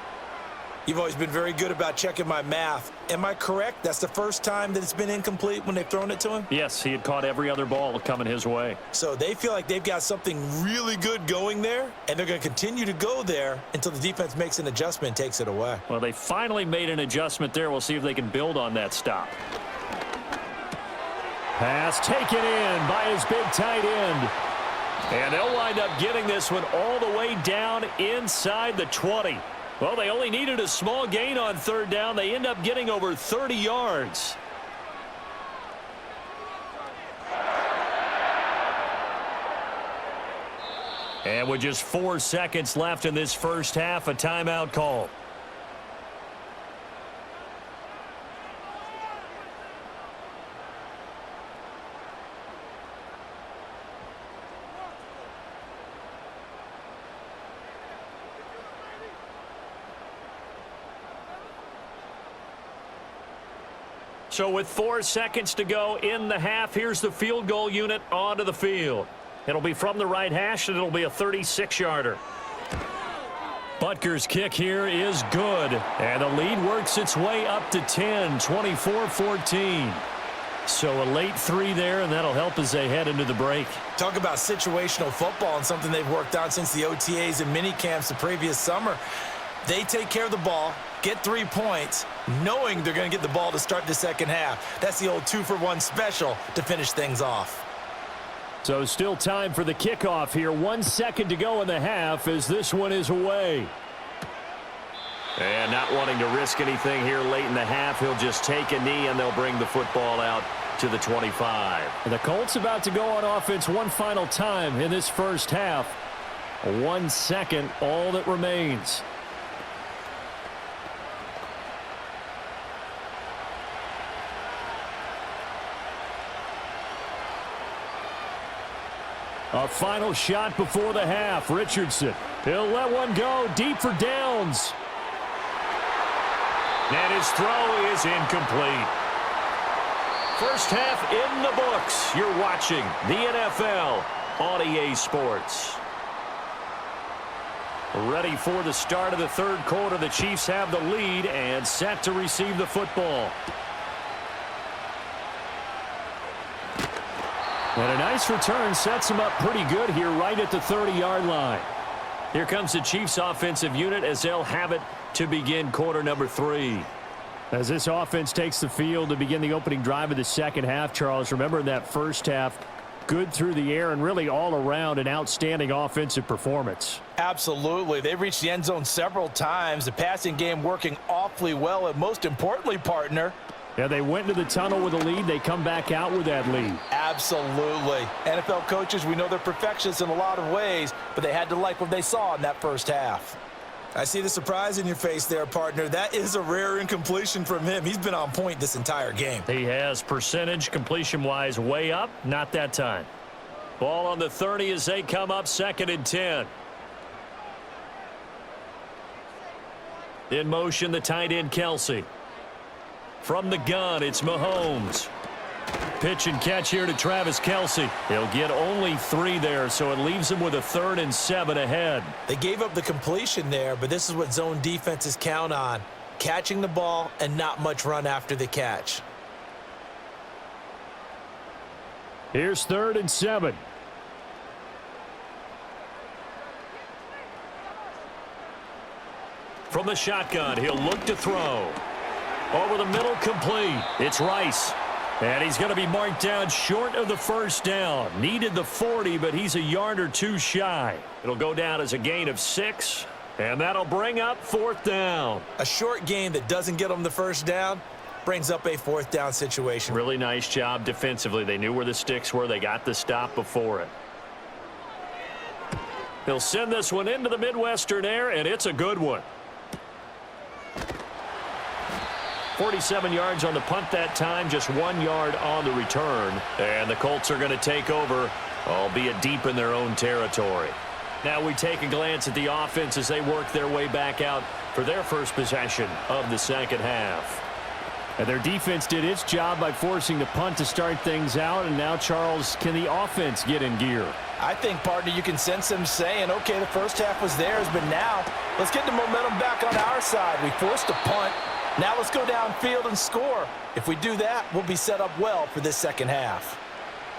Speaker 2: You've always been very good about checking my math. Am I correct? That's the first time that it's been incomplete when they've thrown it to him?
Speaker 4: Yes, he had caught every other ball coming his way.
Speaker 2: So they feel like they've got something really good going there, and they're going to continue to go there until the defense makes an adjustment and takes it away.
Speaker 4: Well, they finally made an adjustment there. We'll see if they can build on that stop. Pass taken in by his big tight end. And they'll wind up getting this one all the way down inside the 20. Well, they only needed a small gain on 3rd down. They end up getting over 30 yards. And with just 4 seconds left in this first half, a timeout call. So with 4 seconds to go in the half, here's the field goal unit onto the field. It'll be from the right hash, and it'll be a 36-yarder. Butker's kick here is good, and the lead works its way up to 10, 24-14. So a late 3 there, and that'll help as they head into the break.
Speaker 2: Talk about situational football and something they've worked on since the OTAs and mini camps the previous summer. They take care of the ball, get 3 points, knowing they're going to get the ball to start the second half. That's the old 2-for-1 special to finish things off.
Speaker 4: So still time for the kickoff here. 1 second to go in the half as this one is away. And not wanting to risk anything here late in the half, he'll just take a knee and they'll bring the football out to the 25. And the Colts about to go on offense one final time in this first half. 1 second, all that remains. A final shot before the half. Richardson, he'll let one go deep for downs. And his throw is incomplete. First half in the books. You're watching the NFL on EA Sports. Ready for the start of the third quarter. The Chiefs have the lead and set to receive the football.
Speaker 1: And a nice return sets them up pretty good here right at the 30-yard line.
Speaker 4: Here comes the Chiefs offensive unit as they'll have it to begin quarter number 3.
Speaker 1: As this offense takes the field to begin the opening drive of the second half, Charles, remember in that first half, good through the air and really all around an outstanding offensive performance.
Speaker 3: Absolutely. They reached the end zone several times. The passing game working awfully well. And most importantly, partner,
Speaker 1: yeah, they went into the tunnel with a lead. They come back out with that lead.
Speaker 3: absolutely. NFL coaches, we know they're perfectionists in a lot of ways, but they had to like what they saw in that first half.
Speaker 2: I see the surprise in your face there, partner. That is a rare incompletion from him. He's been on point this entire game.
Speaker 4: He has percentage completion-wise way up. Not that time. Ball on the 30 as they come up 2nd and 10. In motion, the tight end, Kelsey. From the gun, it's Mahomes. Pitch and catch here to Travis Kelsey. He'll get only 3 there, so it leaves him with a 3rd and 7 ahead.
Speaker 2: They gave up the completion there, but this is what zone defenses count on. Catching the ball and not much run after the catch.
Speaker 1: Here's 3rd and 7.
Speaker 4: From the shotgun, he'll look to throw. Over the middle, complete. It's Rice. And he's going to be marked down short of the first down. Needed the 40, but he's a yard or 2 shy. It'll go down as a gain of 6, and that'll bring up 4th down.
Speaker 2: A short gain that doesn't get them the first down brings up a 4th down situation.
Speaker 4: Really nice job defensively. They knew where the sticks were. They got the stop before it. He'll send this one into the Midwestern air, and it's a good one. 47 yards on the punt that time, just 1 yard on the return. And the Colts are going to take over, albeit deep in their own territory. Now we take a glance at the offense as they work their way back out for their first possession of the second half.
Speaker 1: And their defense did its job by forcing the punt to start things out. And now, Charles, can the offense get in gear?
Speaker 3: I think, partner, you can sense them saying, okay, the first half was theirs, but now let's get the momentum back on our side. We forced a punt. Now let's go downfield and score. If we do that, we'll be set up well for this second half.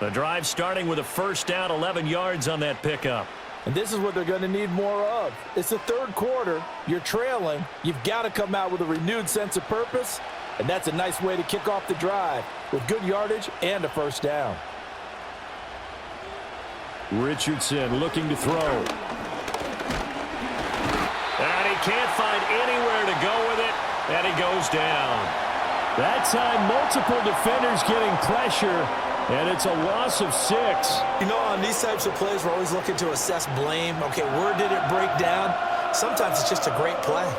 Speaker 4: The drive starting with a first down, 11 yards on that pickup.
Speaker 3: And this is what they're going to need more of. It's the third quarter. You're trailing. You've got to come out with a renewed sense of purpose, and that's a nice way to kick off the drive with good yardage and a first down.
Speaker 1: Richardson looking to throw.
Speaker 4: And he can't find anywhere to go with it. And he goes down.
Speaker 1: That time, multiple defenders getting pressure, and it's a loss of 6.
Speaker 2: You know, on these types of plays, we're always looking to assess blame. Okay, where did it break down? Sometimes it's just a great play.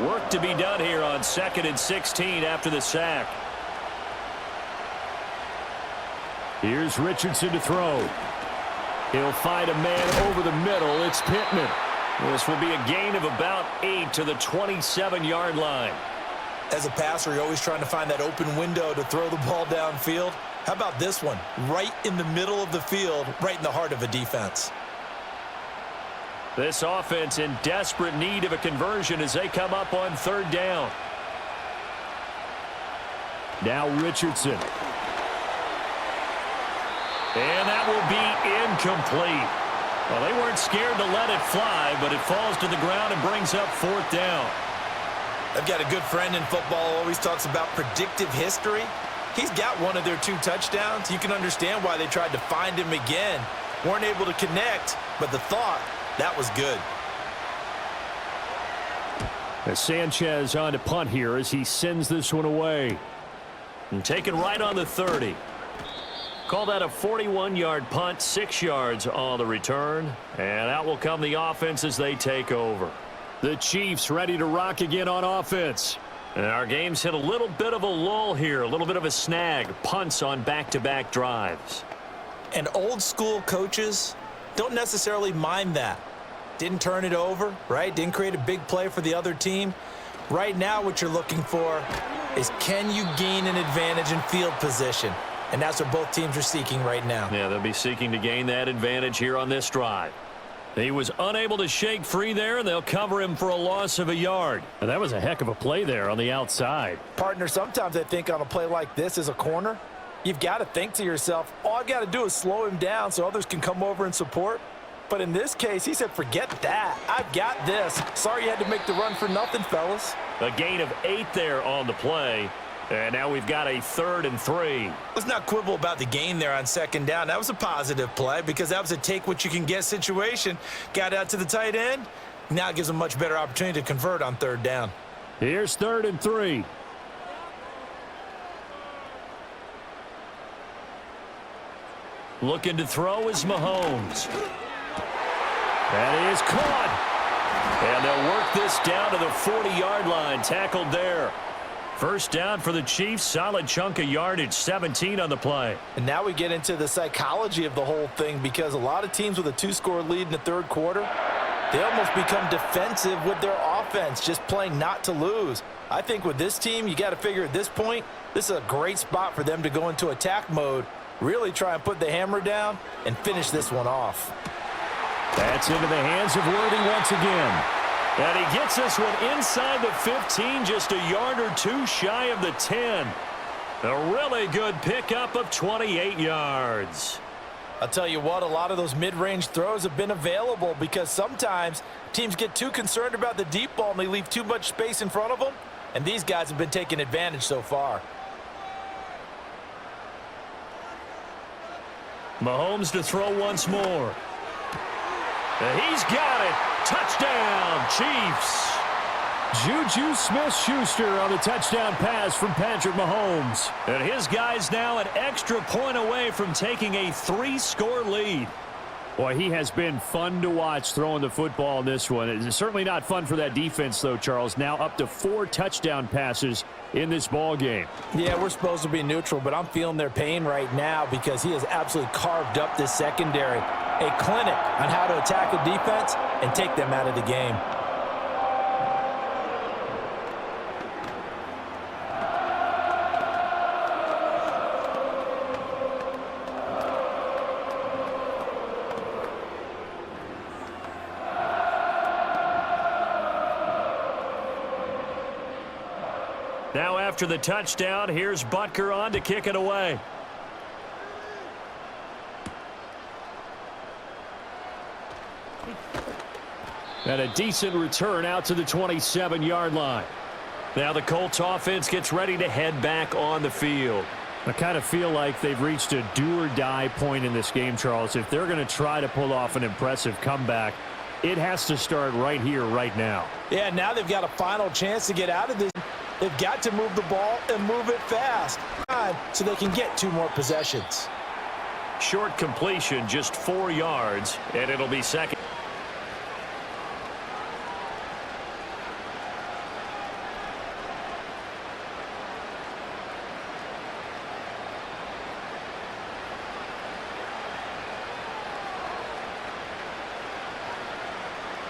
Speaker 4: Work to be done here on 2nd and 16 after the sack.
Speaker 1: Here's Richardson to throw. He'll find a man over the middle. It's Pittman.
Speaker 4: This will be a gain of about 8 to the 27-yard line.
Speaker 2: As a passer, you're always trying to find that open window to throw the ball downfield. How about this one? Right in the middle of the field, right in the heart of a defense.
Speaker 4: This offense in desperate need of a conversion as they come up on 3rd down.
Speaker 1: Now Richardson.
Speaker 4: And that will be incomplete. Well, they weren't scared to let it fly, but it falls to the ground and brings up 4th down.
Speaker 2: I've got a good friend in football who always talks about predictive history. He's got one of their 2 touchdowns. You can understand why they tried to find him again. Weren't able to connect, but the thought, that was good.
Speaker 1: As Sanchez on to punt here as he sends this one away.
Speaker 4: And taken right on the 30. Call that a 41-yard punt, 6 yards on the return. And out will come the offense as they take over.
Speaker 1: The Chiefs ready to rock again on offense.
Speaker 4: And our game's hit a little bit of a lull here, a little bit of a snag. Punts on back-to-back drives.
Speaker 2: And old school coaches don't necessarily mind that. Didn't turn it over, right? Didn't create a big play for the other team. Right now what you're looking for is, can you gain an advantage in field position? And that's what both teams are seeking right now.
Speaker 4: Yeah, they'll be seeking to gain that advantage here on this drive.
Speaker 1: He was unable to shake free there, and they'll cover him for a loss of a yard. And that was a heck of a play there on the outside.
Speaker 3: Partner, sometimes I think on a play like this as a corner, you've got to think to yourself, all I got to do is slow him down so others can come over and support. But in this case, he said, forget that. I've got this. Sorry you had to make the run for nothing, fellas.
Speaker 4: A gain of 8 there on the play. And now we've got a 3rd and 3.
Speaker 2: Let's not quibble about the gain there on 2nd down. That was a positive play because that was a take-what-you-can-get situation. Got out to the tight end. Now it gives them a much better opportunity to convert on 3rd down.
Speaker 1: Here's 3rd and 3. Looking to throw is Mahomes. That is caught. And they'll work this down to the 40-yard line. Tackled there. First down for the Chiefs. Solid chunk of yardage. 17 on the play.
Speaker 3: And now we get into the psychology of the whole thing because a lot of teams with a 2-score lead in the 3rd quarter, they almost become defensive with their offense, just playing not to lose. I think with this team, you got to figure at this point, this is a great spot for them to go into attack mode, really try and put the hammer down and finish this one off.
Speaker 1: That's into the hands of Worthy once again. And he gets this one inside the 15, just a yard or 2 shy of the 10. A really good pickup of 28 yards.
Speaker 3: I'll tell you what, a lot of those mid-range throws have been available because sometimes teams get too concerned about the deep ball and they leave too much space in front of them, and these guys have been taking advantage so far.
Speaker 1: Mahomes to throw once more. He's got it. Touchdown, Chiefs. Juju Smith-Schuster on the touchdown pass from Patrick Mahomes. And his guys now an extra point away from taking a 3-score lead. Boy, he has been fun to watch throwing the football in this one. It's certainly not fun for that defense, though, Charles. Now up to 4 touchdown passes in this ball game.
Speaker 3: Yeah, we're supposed to be neutral, but I'm feeling their pain right now because he has absolutely carved up this secondary. A clinic on how to attack a defense and take them out of the game.
Speaker 1: Now after the touchdown, here's Butker on to kick it away. And a decent return out to the 27-yard line. Now the Colts offense gets ready to head back on the field. I kind of feel like they've reached a do-or-die point in this game, Charles. If they're going to try to pull off an impressive comeback, it has to start right here, right now.
Speaker 3: Yeah, now they've got a final chance to get out of this. They've got to move the ball and move it fast so they can get 2 more possessions.
Speaker 1: Short completion, just 4 yards, and it'll be second.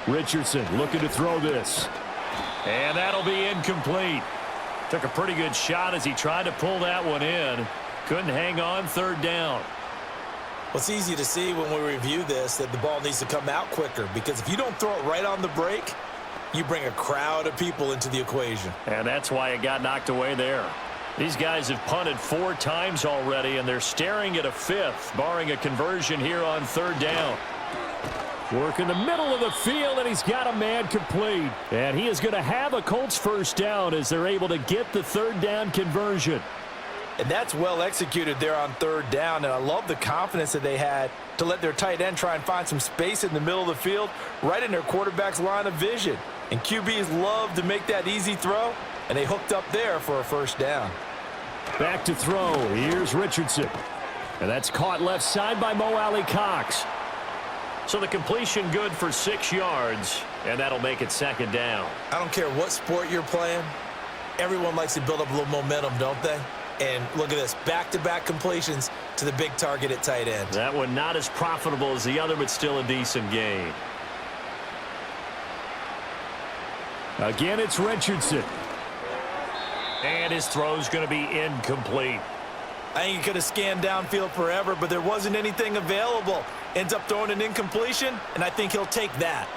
Speaker 1: Richardson looking to throw this. And that'll be incomplete. Took a pretty good shot as he tried to pull that one in. Couldn't hang on 3rd down.
Speaker 2: Well, it's easy to see when we review this that the ball needs to come out quicker because if you don't throw it right on the break, you bring a crowd of people into the equation.
Speaker 1: And that's why it got knocked away there. These guys have punted 4 times already, and they're staring at a 5th, barring a conversion here on 3rd down. Work in the middle of the field, and he's got a man complete. And he is going to have a Colts first down as they're able to get the 3rd down conversion.
Speaker 3: And that's well executed there on 3rd down. And I love the confidence that they had to let their tight end try and find some space in the middle of the field, right in their quarterback's line of vision. And QBs love to make that easy throw, and they hooked up there for a first down.
Speaker 1: Back to throw. Here's Richardson. And that's caught left side by Mo Alley Cox. So the completion good for 6 yards, and that'll make it 2nd down.
Speaker 2: I don't care what sport you're playing. Everyone likes to build up a little momentum, don't they? And look at this, back-to-back completions to the big target at tight end.
Speaker 1: That one not as profitable as the other, but still a decent game. Again, it's Richardson. And his throw's going to be incomplete.
Speaker 3: I think he could have scanned downfield forever, but there wasn't anything available.
Speaker 2: Ends up throwing an incompletion, and I think he'll take that.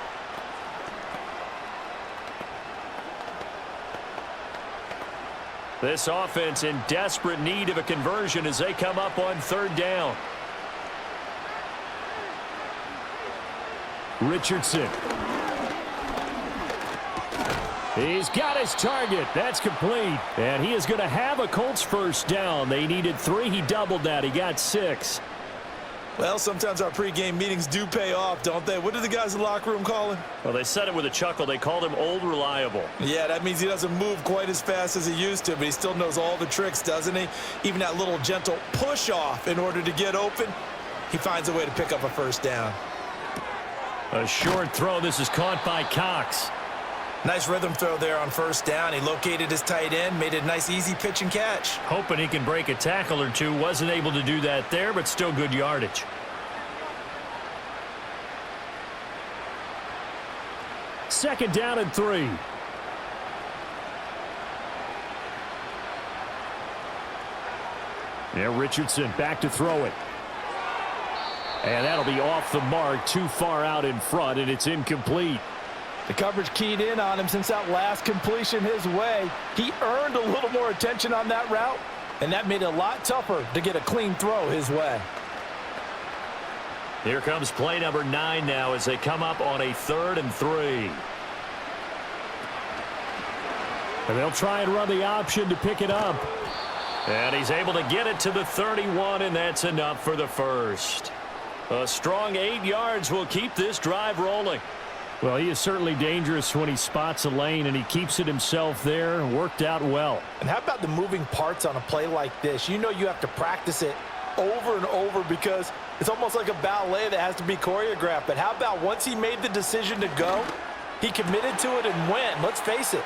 Speaker 1: This offense in desperate need of a conversion as they come up on third down. Richardson. He's got his target. That's complete. And he is going to have a Colts first down. They needed 3. He doubled that. He got 6.
Speaker 2: Well, sometimes our pregame meetings do pay off, don't they? What do the guys in the locker room call him?
Speaker 4: Well, they said it with a chuckle. They called him Old Reliable.
Speaker 2: Yeah, that means he doesn't move quite as fast as he used to, but he still knows all the tricks, doesn't he? Even that little gentle push-off in order to get open, he finds a way to pick up a first down.
Speaker 1: A short throw. This is caught by Cox.
Speaker 2: Nice rhythm throw there on first down. He located his tight end, made it a nice easy pitch and catch.
Speaker 1: Hoping he can break a tackle or two. Wasn't able to do that there, but still good yardage. Second down and 3. Yeah, Richardson back to throw it. And that'll be off the mark, too far out in front, and it's incomplete.
Speaker 3: The coverage keyed in on him since that last completion his way. He earned a little more attention on that route, and that made it a lot tougher to get a clean throw his way.
Speaker 1: Here comes play number 9 now as they come up on a 3rd and 3. And they'll try and run the option to pick it up. And he's able to get it to the 31, and that's enough for the first. A strong 8 yards will keep this drive rolling. Well, he is certainly dangerous when he spots a lane, and he keeps it himself there and worked out well.
Speaker 3: And how about the moving parts on a play like this? You know you have to practice it over and over because it's almost like a ballet that has to be choreographed. But how about once he made the decision to go, he committed to it and went. Let's face it.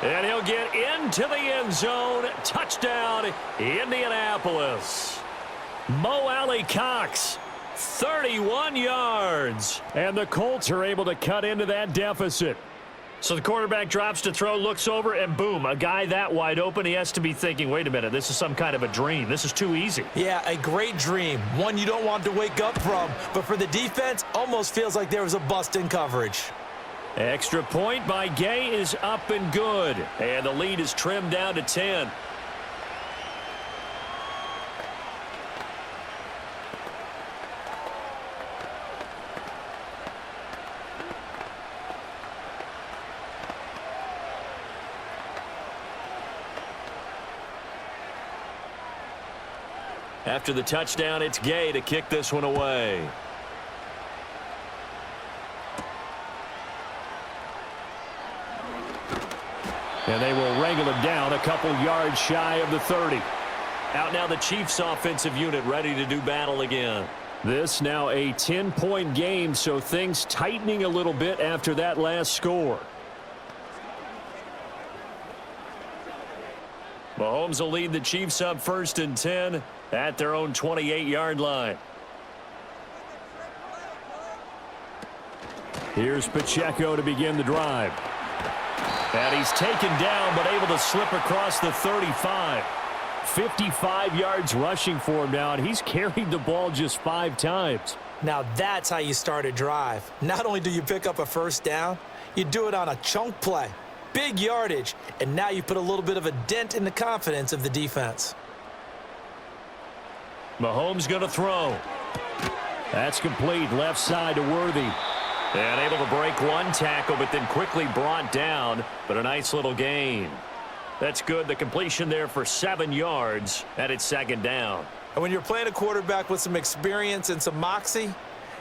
Speaker 1: And he'll get into the end zone. Touchdown, Indianapolis. Mo Alley Cox. 31 yards. And the Colts are able to cut into that deficit. So the quarterback drops to throw, looks over, and boom, a guy that wide open. He has to be thinking, wait a minute, this is some kind of a dream. This is too easy.
Speaker 2: Yeah, a great dream. One you don't want to wake up from. But for the defense, almost feels like there was a bust in coverage.
Speaker 1: Extra point by Gay is up and good. And the lead is trimmed down to 10. After the touchdown, it's Gay to kick this one away. And they will wrangle him down a couple yards shy of the 30. Out now the Chiefs offensive unit ready to do battle again. This now a 10-point game, so things tightening a little bit after that last score. Mahomes will lead the Chiefs up 1st and 10 at their own 28-yard line. Here's Pacheco to begin the drive. And he's taken down but able to slip across the 35. 55 yards rushing for him now, and he's carried the ball just 5 times.
Speaker 2: Now that's how you start a drive. Not only do you pick up a first down, you do it on a chunk play. Big yardage, and now you put a little bit of a dent in the confidence of the defense.
Speaker 1: Mahomes going to throw. That's complete. Left side to Worthy. And able to break one tackle, but then quickly brought down. But a nice little gain. That's good. The completion there for 7 yards, and it's 2nd down.
Speaker 2: And when you're playing a quarterback with some experience and some moxie,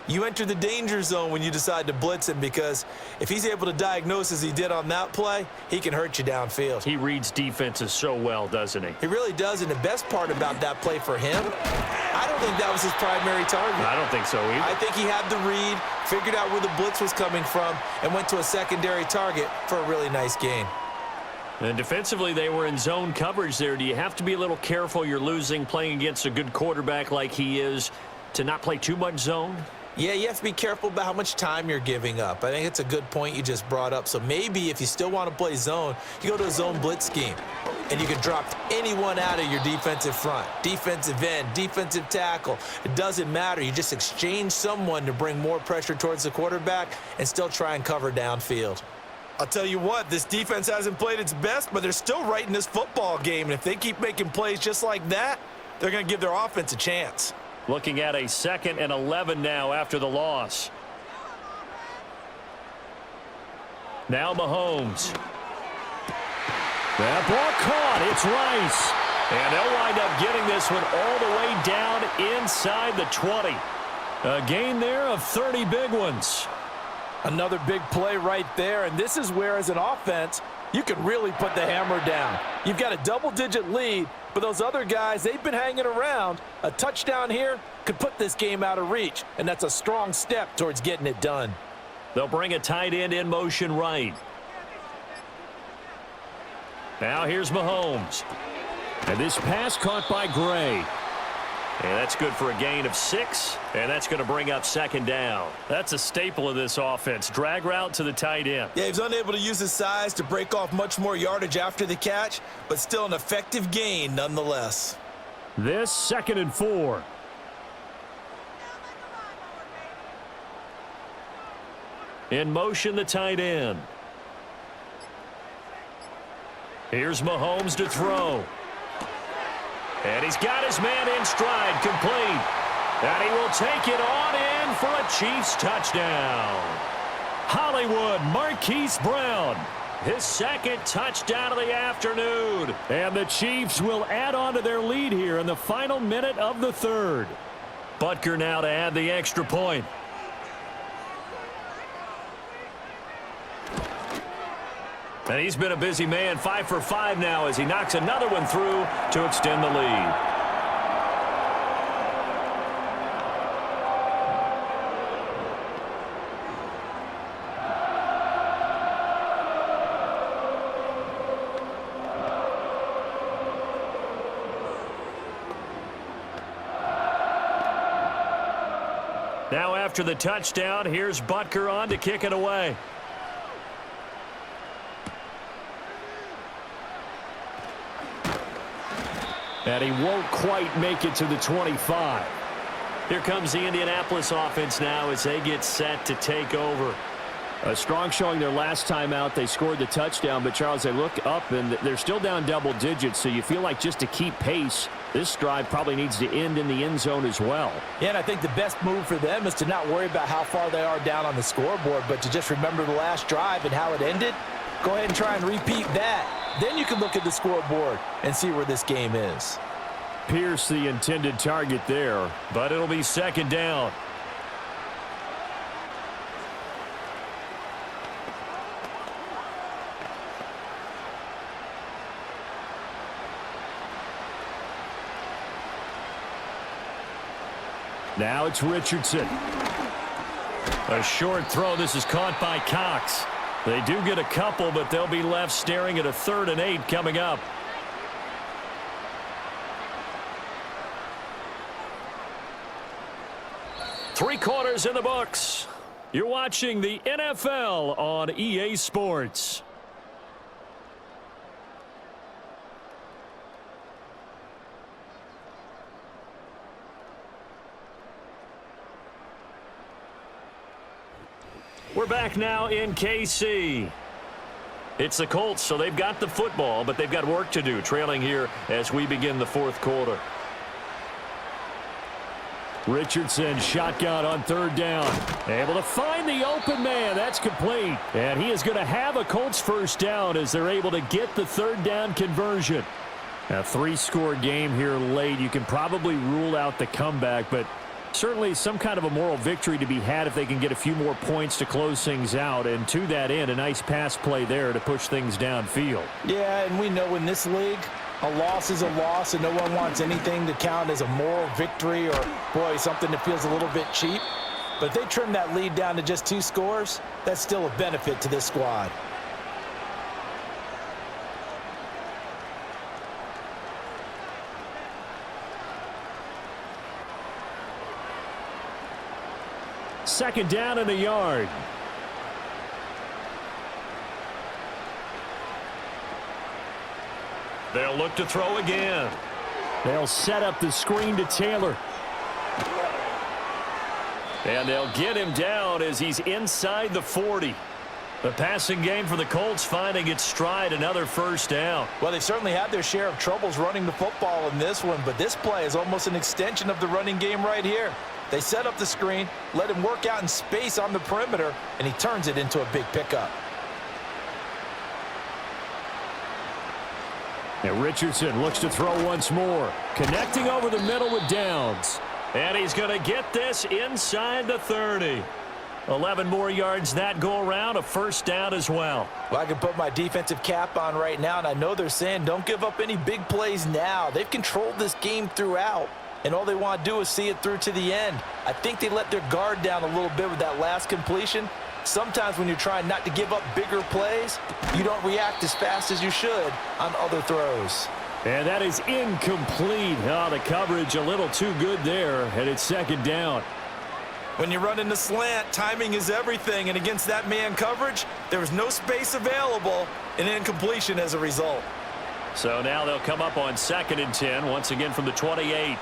Speaker 2: you enter the danger zone when you decide to blitz him, because if he's able to diagnose as he did on that play, he can hurt you downfield.
Speaker 1: He reads defenses so well, doesn't he?
Speaker 2: He really does, and the best part about that play for him, I don't think that was his primary target.
Speaker 1: I don't think so either.
Speaker 2: I think he had the read, figured out where the blitz was coming from, and went to a secondary target for a really nice gain.
Speaker 1: And defensively, they were in zone coverage there. Do you have to be a little careful? You're losing playing against a good quarterback like he is to not play too much zone?
Speaker 2: Yeah, you have to be careful about how much time you're giving up. I think it's a good point you just brought up. So maybe if you still want to play zone, you go to a zone blitz scheme, and you can drop anyone out of your defensive front, defensive end, defensive tackle. It doesn't matter. You just exchange someone to bring more pressure towards the quarterback and still try and cover downfield. I'll tell you what, this defense hasn't played its best, but they're still right in this football game. And if they keep making plays just like that, they're going to give their offense a chance.
Speaker 4: Looking at a 2nd and 11 now after the loss. Now Mahomes. That ball caught. It's Rice. And they'll wind up getting this one all the way down inside the 20. A gain there of 30 big ones.
Speaker 3: Another big play right there, and this is where, as an offense, you can really put the hammer down. You've got a double-digit lead, but those other guys, they've been hanging around. A touchdown here could put this game out of reach, and that's a strong step towards getting it done.
Speaker 4: They'll bring a tight end in motion right. Now here's Mahomes.
Speaker 1: And this pass caught by Gray.
Speaker 4: And that's good for a gain of 6, and that's going to bring up 2nd down. That's a staple of this offense. Drag route to the tight end.
Speaker 2: Yeah, he was unable to use his size to break off much more yardage after the catch, but still an effective gain nonetheless.
Speaker 1: This 2nd and 4.
Speaker 4: In motion, the tight end. Here's Mahomes to throw. And he's got his man in stride, complete. And he will take it on in for a Chiefs touchdown.
Speaker 1: Hollywood, Marquise Brown.
Speaker 4: His 2nd touchdown of the afternoon.
Speaker 1: And the Chiefs will add on to their lead here in the final minute of the 3rd.
Speaker 4: Butker now to add the extra point. And he's been a busy man, 5 for 5 now as he knocks another one through to extend the lead. Now after the touchdown, here's Butker on to kick it away.
Speaker 1: And he won't quite make it to the 25.
Speaker 4: Here comes the Indianapolis offense now as they get set to take over.
Speaker 1: A strong showing their last time out. They scored the touchdown, but Charles, they look up and they're still down double digits, so you feel like just to keep pace, this drive probably needs to end in the end zone as well.
Speaker 3: Yeah, and I think the best move for them is to not worry about how far they are down on the scoreboard, but to just remember the last drive and how it ended. Go ahead and try and repeat that. Then you can look at the scoreboard and see where this game is.
Speaker 1: Pierce the intended target there,
Speaker 4: but it'll be 2nd down.
Speaker 1: Now it's Richardson.
Speaker 4: A short throw. This is caught by Cox. They do get a couple, but they'll be left staring at a 3rd and 8 coming up. Three quarters in the books. You're watching the NFL on EA Sports. We're back now in KC. It's the Colts, so they've got the football, but they've got work to do, trailing here as we begin the 4th quarter.
Speaker 1: Richardson shotgun on 3rd down. Able to find the open man. That's complete. And he is going to have a Colts 1st down as they're able to get the 3rd down conversion. A 3-score game here late. You can probably rule out the comeback, but certainly some kind of a moral victory to be had if they can get a few more points to close things out. And to that end, a nice pass play there to push things downfield.
Speaker 3: Yeah, and we know in this league, a loss is a loss, and no one wants anything to count as a moral victory or, boy, something that feels a little bit cheap. But if they trim that lead down to just 2 scores, that's still a benefit to this squad.
Speaker 1: Second down and a yard.
Speaker 4: They'll look to throw again.
Speaker 1: They'll set up the screen to Taylor.
Speaker 4: And they'll get him down as he's inside the 40. The passing game for the Colts finding its stride, another first down.
Speaker 3: Well, they certainly had their share of troubles running the football in this one, but this play is almost an extension of the running game right here. They set up the screen, let him work out in space on the perimeter, and he turns it into a big pickup.
Speaker 1: And Richardson looks to throw once more. Connecting over the middle with Downs.
Speaker 4: And he's going to get this inside the 30. 11 more yards that go around, a first down as well.
Speaker 3: Well, I can put my defensive cap on right now, and I know they're saying don't give up any big plays now. They've controlled this game throughout, and all they want to do is see it through to the end. I think they let their guard down a little bit with that last completion. Sometimes when you're trying not to give up bigger plays, you don't react as fast as you should on other throws.
Speaker 1: And that is incomplete. Oh, the coverage a little too good there, and it's second down.
Speaker 3: When you run in the slant, timing is everything, and against that man coverage, there was no space available, and incompletion as a result.
Speaker 4: So now they'll come up on 2nd and 10, once again from the 28.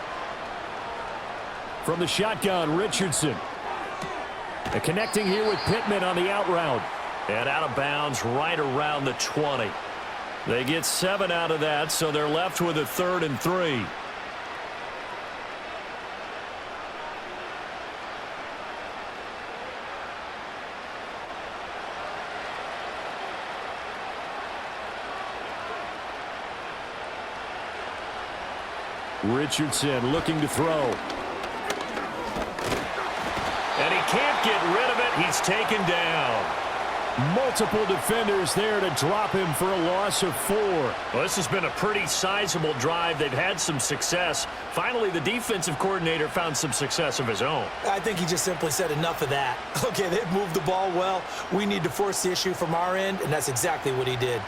Speaker 1: From the shotgun, Richardson. And connecting here with Pittman on the out route.
Speaker 4: And out of bounds right around the 20. They get 7 out of that, so they're left with a 3rd and 3.
Speaker 1: Richardson looking to throw.
Speaker 4: And he can't get rid of it. He's taken down.
Speaker 1: Multiple defenders there to drop him for a loss of 4.
Speaker 4: Well, this has been a pretty sizable drive. They've had some success. Finally, the defensive coordinator found some success of his own.
Speaker 2: I think he just simply said enough of that. Okay, they've moved the ball well. We need to force the issue from our end, and that's exactly what he did.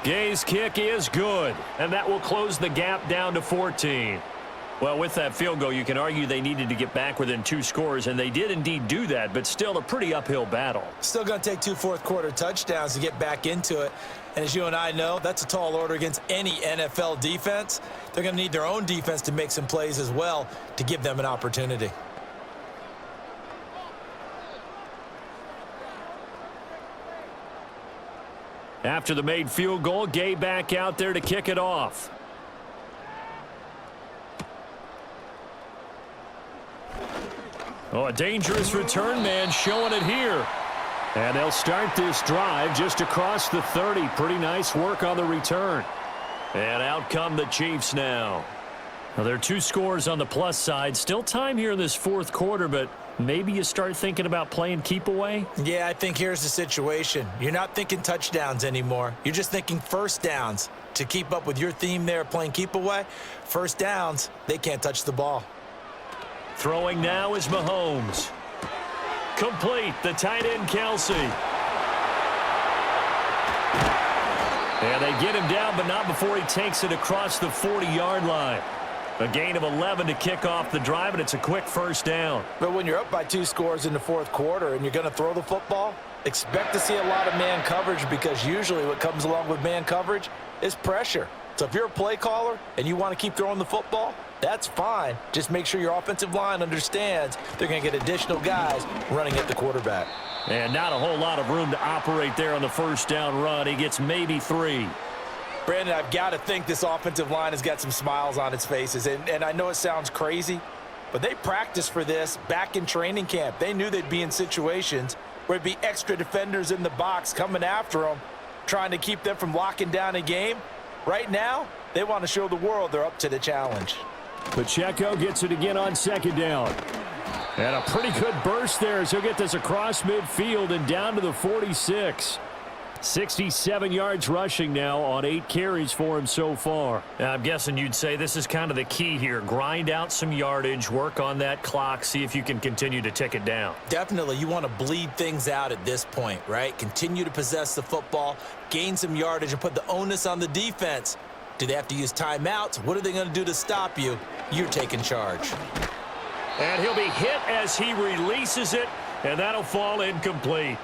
Speaker 4: Gay's kick is good, and that will close the gap down to 14. Well, with that field goal, you can argue they needed to get back within 2 scores, and they did indeed do that, but still a pretty uphill battle.
Speaker 2: Still going to take 2 fourth-quarter touchdowns to get back into it. And as you and I know, that's a tall order against any NFL defense. They're going to need their own defense to make some plays as well to give them an opportunity.
Speaker 4: After the made field goal, Gay back out there to kick it off. Oh, a dangerous return man showing it here.
Speaker 1: And they'll start this drive just across the 30. Pretty nice work on the return.
Speaker 4: And out come the Chiefs now. Well, there are 2 scores on the plus side. Still time here in this 4th quarter, but maybe you start thinking about playing keep away?
Speaker 2: Yeah, I think here's the situation. You're not thinking touchdowns anymore. You're just thinking first downs. To keep up with your theme there, playing keep away, first downs, they can't touch the ball.
Speaker 4: Throwing now is Mahomes. Complete, the tight end Kelsey. And they get him down, but not before he takes it across the 40-yard line. A gain of 11 to kick off the drive, and it's a quick first down.
Speaker 3: But when you're up by 2 scores in the 4th quarter and you're going to throw the football, expect to see a lot of man coverage, because usually what comes along with man coverage is pressure. So if you're a play caller and you want to keep throwing the football, that's fine. Just make sure your offensive line understands they're going to get additional guys running at the quarterback.
Speaker 4: And not a whole lot of room to operate there on the first down run. He gets maybe 3.
Speaker 3: Brandon, I've got to think this offensive line has got some smiles on its faces. And I know it sounds crazy, but they practiced for this back in training camp. They knew they'd be in situations where there'd be extra defenders in the box coming after them, trying to keep them from locking down a game. Right now, they want to show the world they're up to the challenge.
Speaker 1: Pacheco gets it again on 2nd down. And a pretty good burst there as he'll get this across midfield and down to the 46. 67 yards rushing now on 8 carries for him so far.
Speaker 4: Now, I'm guessing you'd say this is kind of the key here. Grind out some yardage, work on that clock, see if you can continue to tick it down.
Speaker 2: Definitely, you want to bleed things out at this point, right? Continue to possess the football, gain some yardage, and put the onus on the defense Do they have to use timeouts? What are they going to do to stop you? You're taking charge.
Speaker 4: And he'll be hit as he releases it, and that'll fall incomplete.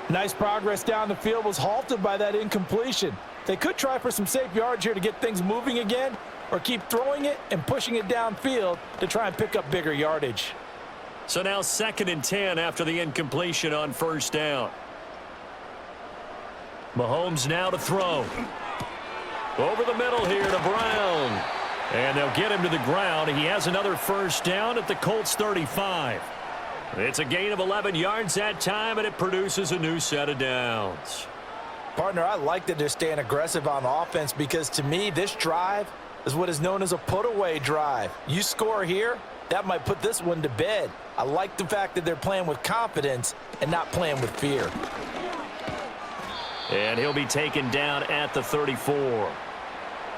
Speaker 3: Nice progress down the field was halted by that incompletion. They could try for some safe yards here to get things moving again, or keep throwing it and pushing it downfield to try and pick up bigger yardage.
Speaker 4: So now 2nd and 10 after the incompletion on 1st down. Mahomes now to throw. Over the middle here to Brown. And they'll get him to the ground. He has another 1st down at the Colts 35. It's a gain of 11 yards that time, and it produces a new set of downs.
Speaker 3: Partner, I like that they're staying aggressive on offense because, to me, this drive is what is known as a put-away drive. You score here, that might put this one to bed. I like the fact that they're playing with confidence and not playing with fear.
Speaker 4: And he'll be taken down at the 34.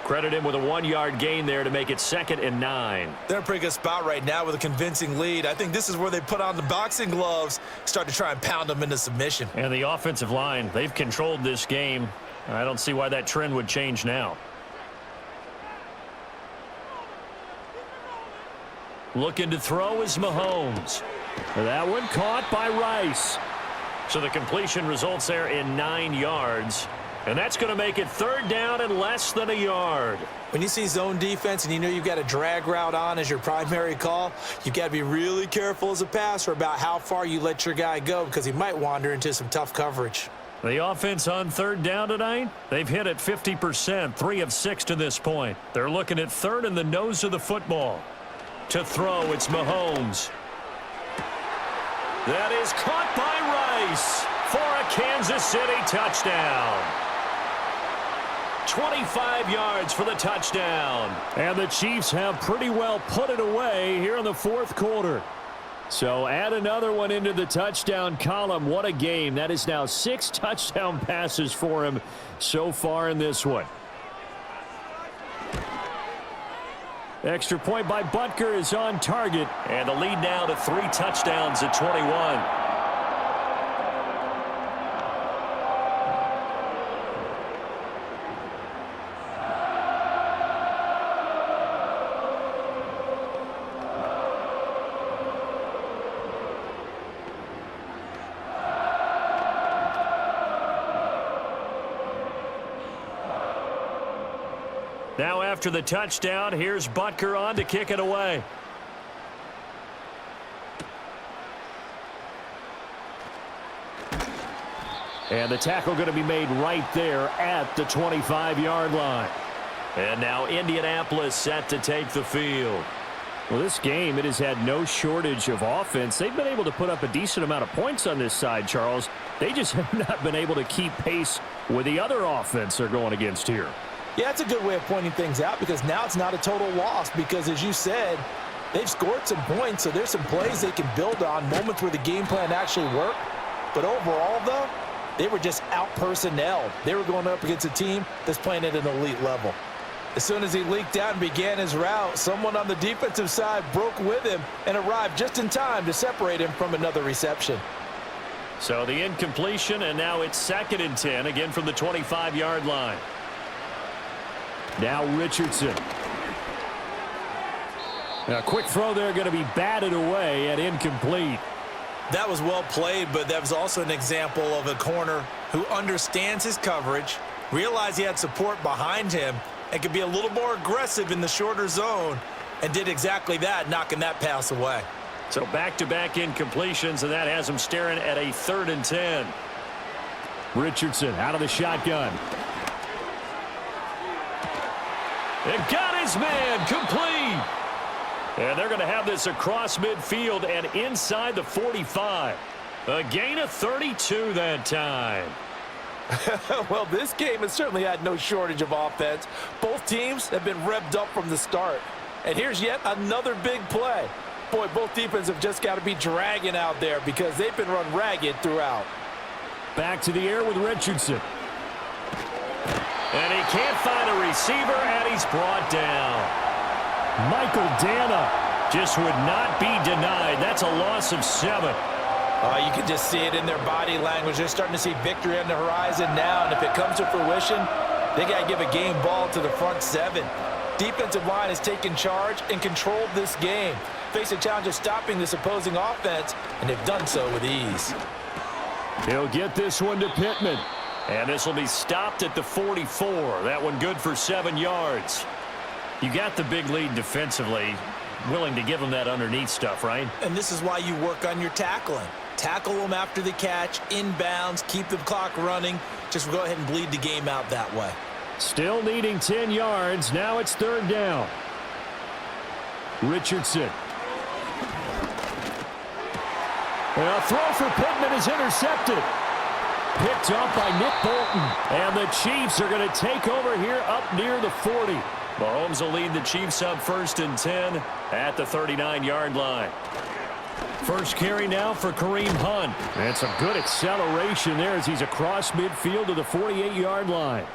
Speaker 4: Credit him with a 1-yard gain there to make it 2nd and 9.
Speaker 2: They're in a pretty good spot right now with a convincing lead. I think this is where they put on the boxing gloves, start to try and pound them into submission.
Speaker 4: And the offensive line, they've controlled this game. I don't see why that trend would change now. Looking to throw is Mahomes. That one caught by Rice. So the completion results there in 9 yards. And that's going to make it 3rd down and less than a yard.
Speaker 2: When you see zone defense and you know you've got a drag route on as your primary call, you've got to be really careful as a passer about how far you let your guy go because he might wander into some tough coverage.
Speaker 4: The offense on 3rd down tonight, they've hit it 50%, 3 of 6 to this point. They're looking at 3rd in the nose of the football. To throw, it's Mahomes. That is caught by Rice for a Kansas City touchdown. 25 yards for the touchdown.
Speaker 1: And the Chiefs have pretty well put it away here in the 4th quarter. So add another one into the touchdown column. What a game. That is now 6 touchdown passes for him so far in this one. Extra point by Butker is on target.
Speaker 4: And the lead now to 3 touchdowns at 21. Now after the touchdown, here's Butker on to kick it away.
Speaker 1: And the tackle going to be made right there at the 25-yard line.
Speaker 4: And now Indianapolis set to take the field.
Speaker 1: Well, this game, it has had no shortage of offense. They've been able to put up a decent amount of points on this side, Charles. They just have not been able to keep pace with the other offense they're going against here.
Speaker 3: Yeah, that's a good way of pointing things out because now it's not a total loss because, as you said, they've scored some points, so there's some plays they can build on, moments where the game plan actually worked. But overall, though, they were just out-personnelled. They were going up against a team that's playing at an elite level. As soon as he leaked out and began his route, someone on the defensive side broke with him and arrived just in time to separate him from another reception.
Speaker 4: So the incompletion, and now it's 2nd and 10, again from the 25-yard line.
Speaker 1: Now Richardson. A quick throw there going to be batted away and incomplete.
Speaker 2: That was well played, but that was also an example of a corner who understands his coverage, realized he had support behind him, and could be a little more aggressive in the shorter zone, and did exactly that, knocking that pass away.
Speaker 4: So back-to-back incompletions, and that has him staring at a 3rd and 10.
Speaker 1: Richardson out of the shotgun.
Speaker 4: And got his man complete. And they're going to have this across midfield and inside the 45. A gain of 32 that time.
Speaker 3: Well, this game has certainly had no shortage of offense. Both teams have been revved up from the start. And here's yet another big play. Boy, both defenses have just got to be dragging out there because they've been run ragged throughout.
Speaker 1: Back to the air with Richardson.
Speaker 4: And he can't find a receiver, and he's brought down.
Speaker 1: Michael Dana
Speaker 4: just would not be denied. That's a loss of 7.
Speaker 3: You can just see it in their body language. They're starting to see victory on the horizon now, and if it comes to fruition, They got to give a game ball to the front seven. Defensive line has taken charge and controlled this game. Face a challenge of stopping this opposing offense, and they've done so with ease.
Speaker 1: He'll get this one to Pittman.
Speaker 4: And this will be stopped at the 44. That one good for 7 yards. You got the big lead defensively. Willing to give them that underneath stuff, right?
Speaker 2: And this is why you work on your tackling. Tackle them after the catch, inbounds, keep the clock running. Just go ahead and bleed the game out that way.
Speaker 1: Still needing 10 yards. Now it's 3rd down. Richardson. A throw for Pittman is intercepted. Picked up by Nick Bolton. And the Chiefs are going to take over here up near the 40.
Speaker 4: Mahomes will lead the Chiefs up 1st and 10 at the 39-yard line.
Speaker 1: First carry now for Kareem Hunt. And some good acceleration there as he's across midfield to the 48-yard line.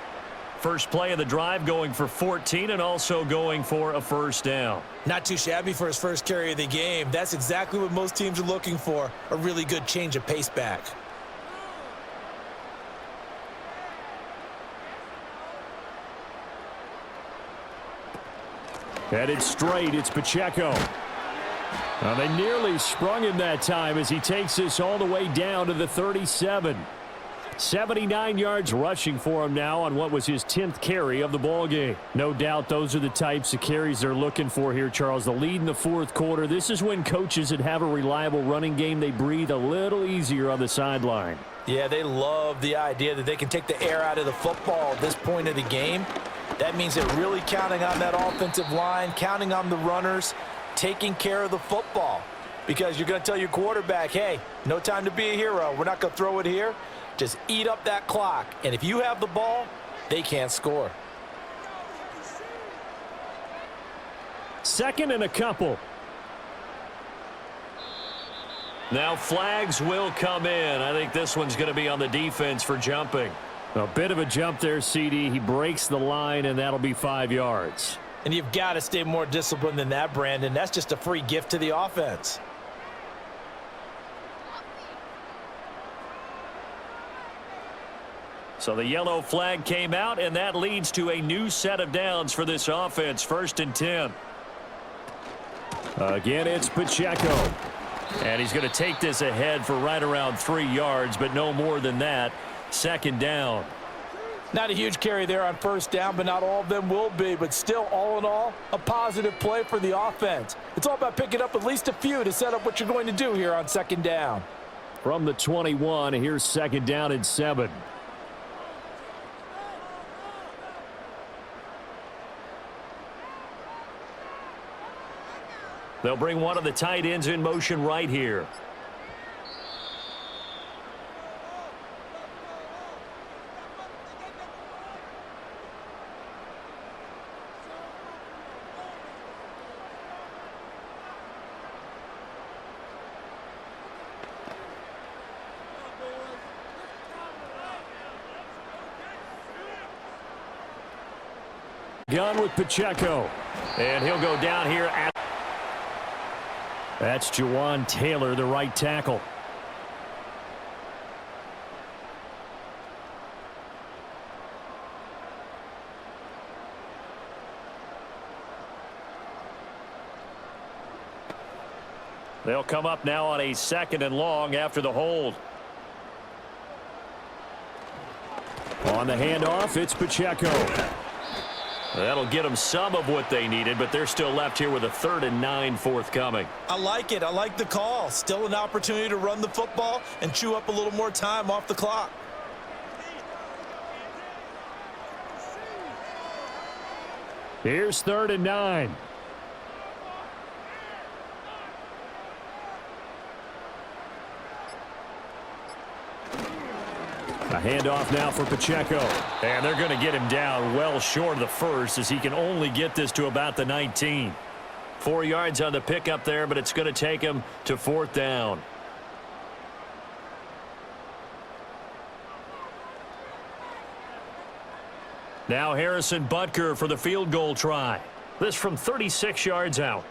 Speaker 4: First play of the drive going for 14 and also going for a 1st down.
Speaker 2: Not too shabby for his first carry of the game. That's exactly what most teams are looking for, a really good change of pace back.
Speaker 1: Headed straight, it's Pacheco. Now they nearly sprung him that time as he takes this all the way down to the 37. 79 yards rushing for him now on what was his 10th carry of the ball game. No doubt those are the types of carries they're looking for here, Charles. The lead in the 4th quarter. This is when coaches that have a reliable running game, they breathe a little easier on the sideline.
Speaker 3: Yeah, they love the idea that they can take the air out of the football at this point of the game. That means they're really counting on that offensive line, counting on the runners, taking care of the football. Because you're going to tell your quarterback, hey, no time to be a hero. We're not going to throw it here. Just eat up that clock. And if you have the ball, they can't score.
Speaker 1: 2nd and a couple.
Speaker 4: Now flags will come in. I think this one's going to be on the defense for jumping.
Speaker 1: A bit of a jump there, CD. He breaks the line, and that'll be 5 yards.
Speaker 3: And you've got to stay more disciplined than that, Brandon. That's just a free gift to the offense.
Speaker 4: So the yellow flag came out, and that leads to a new set of downs for this offense. 1st and 10.
Speaker 1: Again, it's Pacheco.
Speaker 4: And he's going to take this ahead for right around 3 yards, but no more than that. 2nd down.
Speaker 3: Not a huge carry there on 1st down, but not all of them will be. But still, all in all, a positive play for the offense. It's all about picking up at least a few to set up what you're going to do here on 2nd down.
Speaker 1: From the 21, here's 2nd down and 7.
Speaker 4: They'll bring one of the tight ends in motion right here.
Speaker 1: Gun with Pacheco.
Speaker 4: And he'll go down here at...
Speaker 1: That's Jawan Taylor, the right tackle.
Speaker 4: They'll come up now on a 2nd and long after the hold.
Speaker 1: On the handoff, it's Pacheco.
Speaker 4: That'll get them some of what they needed, but they're still left here with a 3rd and 9 forthcoming.
Speaker 2: I like it. I like the call. Still an opportunity to run the football and chew up a little more time off the clock.
Speaker 1: Here's 3rd and 9. A handoff now for Pacheco.
Speaker 4: And they're going to get him down well short of the 1st as he can only get this to about the 19. 4 yards on the pickup there, but it's going to take him to 4th down. Now Harrison Butker for the field goal try. This from 36 yards out.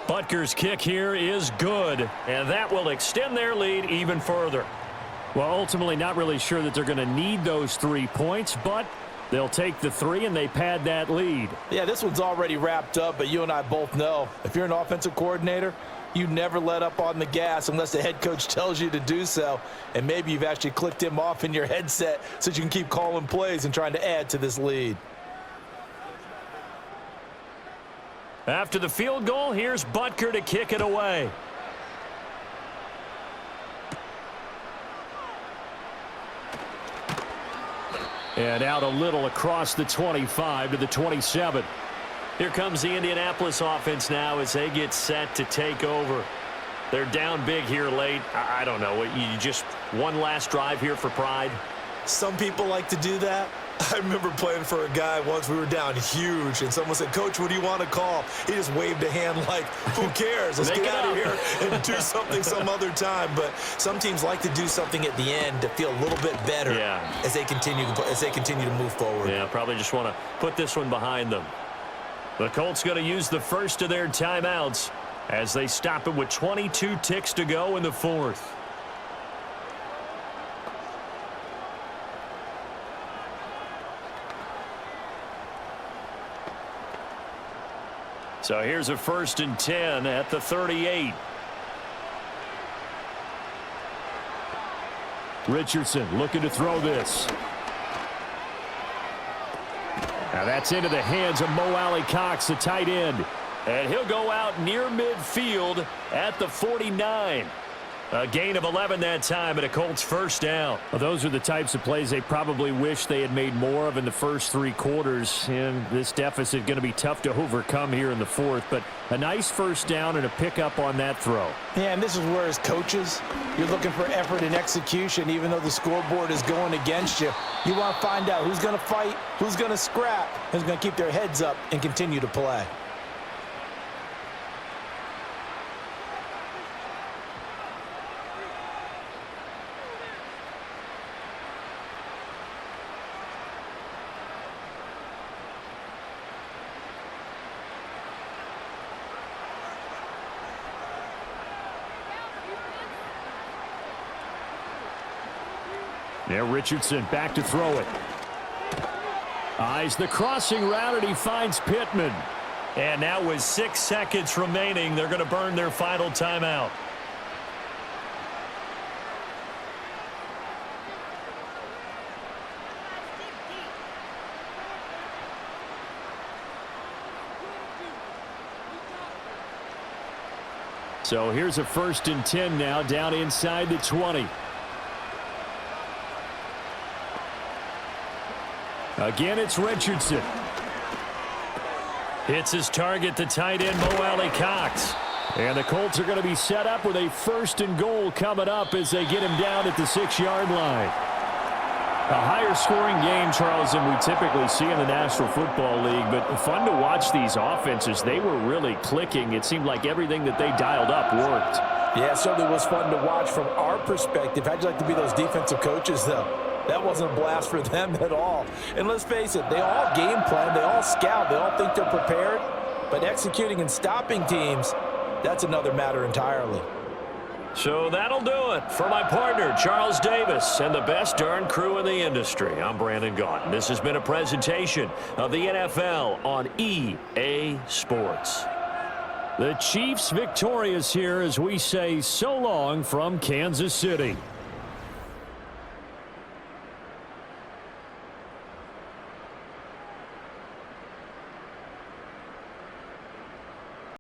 Speaker 4: Butker's kick here is good, and that will extend their lead even further.
Speaker 1: Well, ultimately not really sure that they're going to need those 3 points, but they'll take the 3 and they pad that lead.
Speaker 3: Yeah, this one's already wrapped up, but you and I both know if you're an offensive coordinator, you never let up on the gas unless the head coach tells you to do so. And maybe you've actually clicked him off in your headset so you can keep calling plays and trying to add to this lead.
Speaker 4: After the field goal, here's Butker to kick it away.
Speaker 1: And out a little across the 25 to the 27.
Speaker 4: Here comes the Indianapolis offense now as they get set to take over. They're down big here late. I don't know. You just one last drive here for pride?
Speaker 2: Some people like to do that. I remember playing for a guy once. We were down huge, and someone said, "Coach, what do you want to call?" He just waved a hand like, who cares? Let's get out of here and do something some other time. But some teams like to do something at the end to feel a little bit better as they continue to move forward.
Speaker 4: Yeah, probably just want to put this one behind them. The Colts going to use the first of their timeouts as they stop it with 22 ticks to go in the fourth. So here's a 1st and 10 at the 38.
Speaker 1: Richardson looking to throw this. Now that's into the hands of Mo Alley-Cox, the tight end.
Speaker 4: And he'll go out near midfield at the 49. A gain of 11 that time, and a Colts first down.
Speaker 1: Well, those are the types of plays they probably wish they had made more of in the first 3 quarters. And this deficit going to be tough to overcome here in the fourth. But a nice first down and a pickup on that throw.
Speaker 3: Yeah, and this is where, as coaches, you're looking for effort and execution, even though the scoreboard is going against you. You want to find out who's going to fight, who's going to scrap, who's going to keep their heads up and continue to play.
Speaker 1: Now Richardson back to throw it. Eyes the crossing route, and he finds Pittman.
Speaker 4: And now with 6 seconds remaining, they're going to burn their final timeout.
Speaker 1: So here's a 1st and 10 now, down inside the 20. Again, it's Richardson.
Speaker 4: Hits his target, the tight end, Mo Alley-Cox.
Speaker 1: And the Colts are going to be set up with a 1st and goal coming up as they get him down at the 6-yard line. A higher scoring game, Charles, than we typically see in the National Football League, but fun to watch these offenses. They were really clicking. It seemed like everything that they dialed up worked.
Speaker 3: Yeah, it certainly was fun to watch from our perspective. How'd you like to be those defensive coaches, though? That wasn't a blast for them at all. And let's face it, they all game plan, they all scout, they all think they're prepared. But executing and stopping teams, that's another matter entirely.
Speaker 4: So that'll do it for my partner, Charles Davis, and the best darn crew in the industry. I'm Brandon Gaudin. This has been a presentation of the NFL on EA Sports.
Speaker 1: The Chiefs victorious here as we say so long from Kansas City.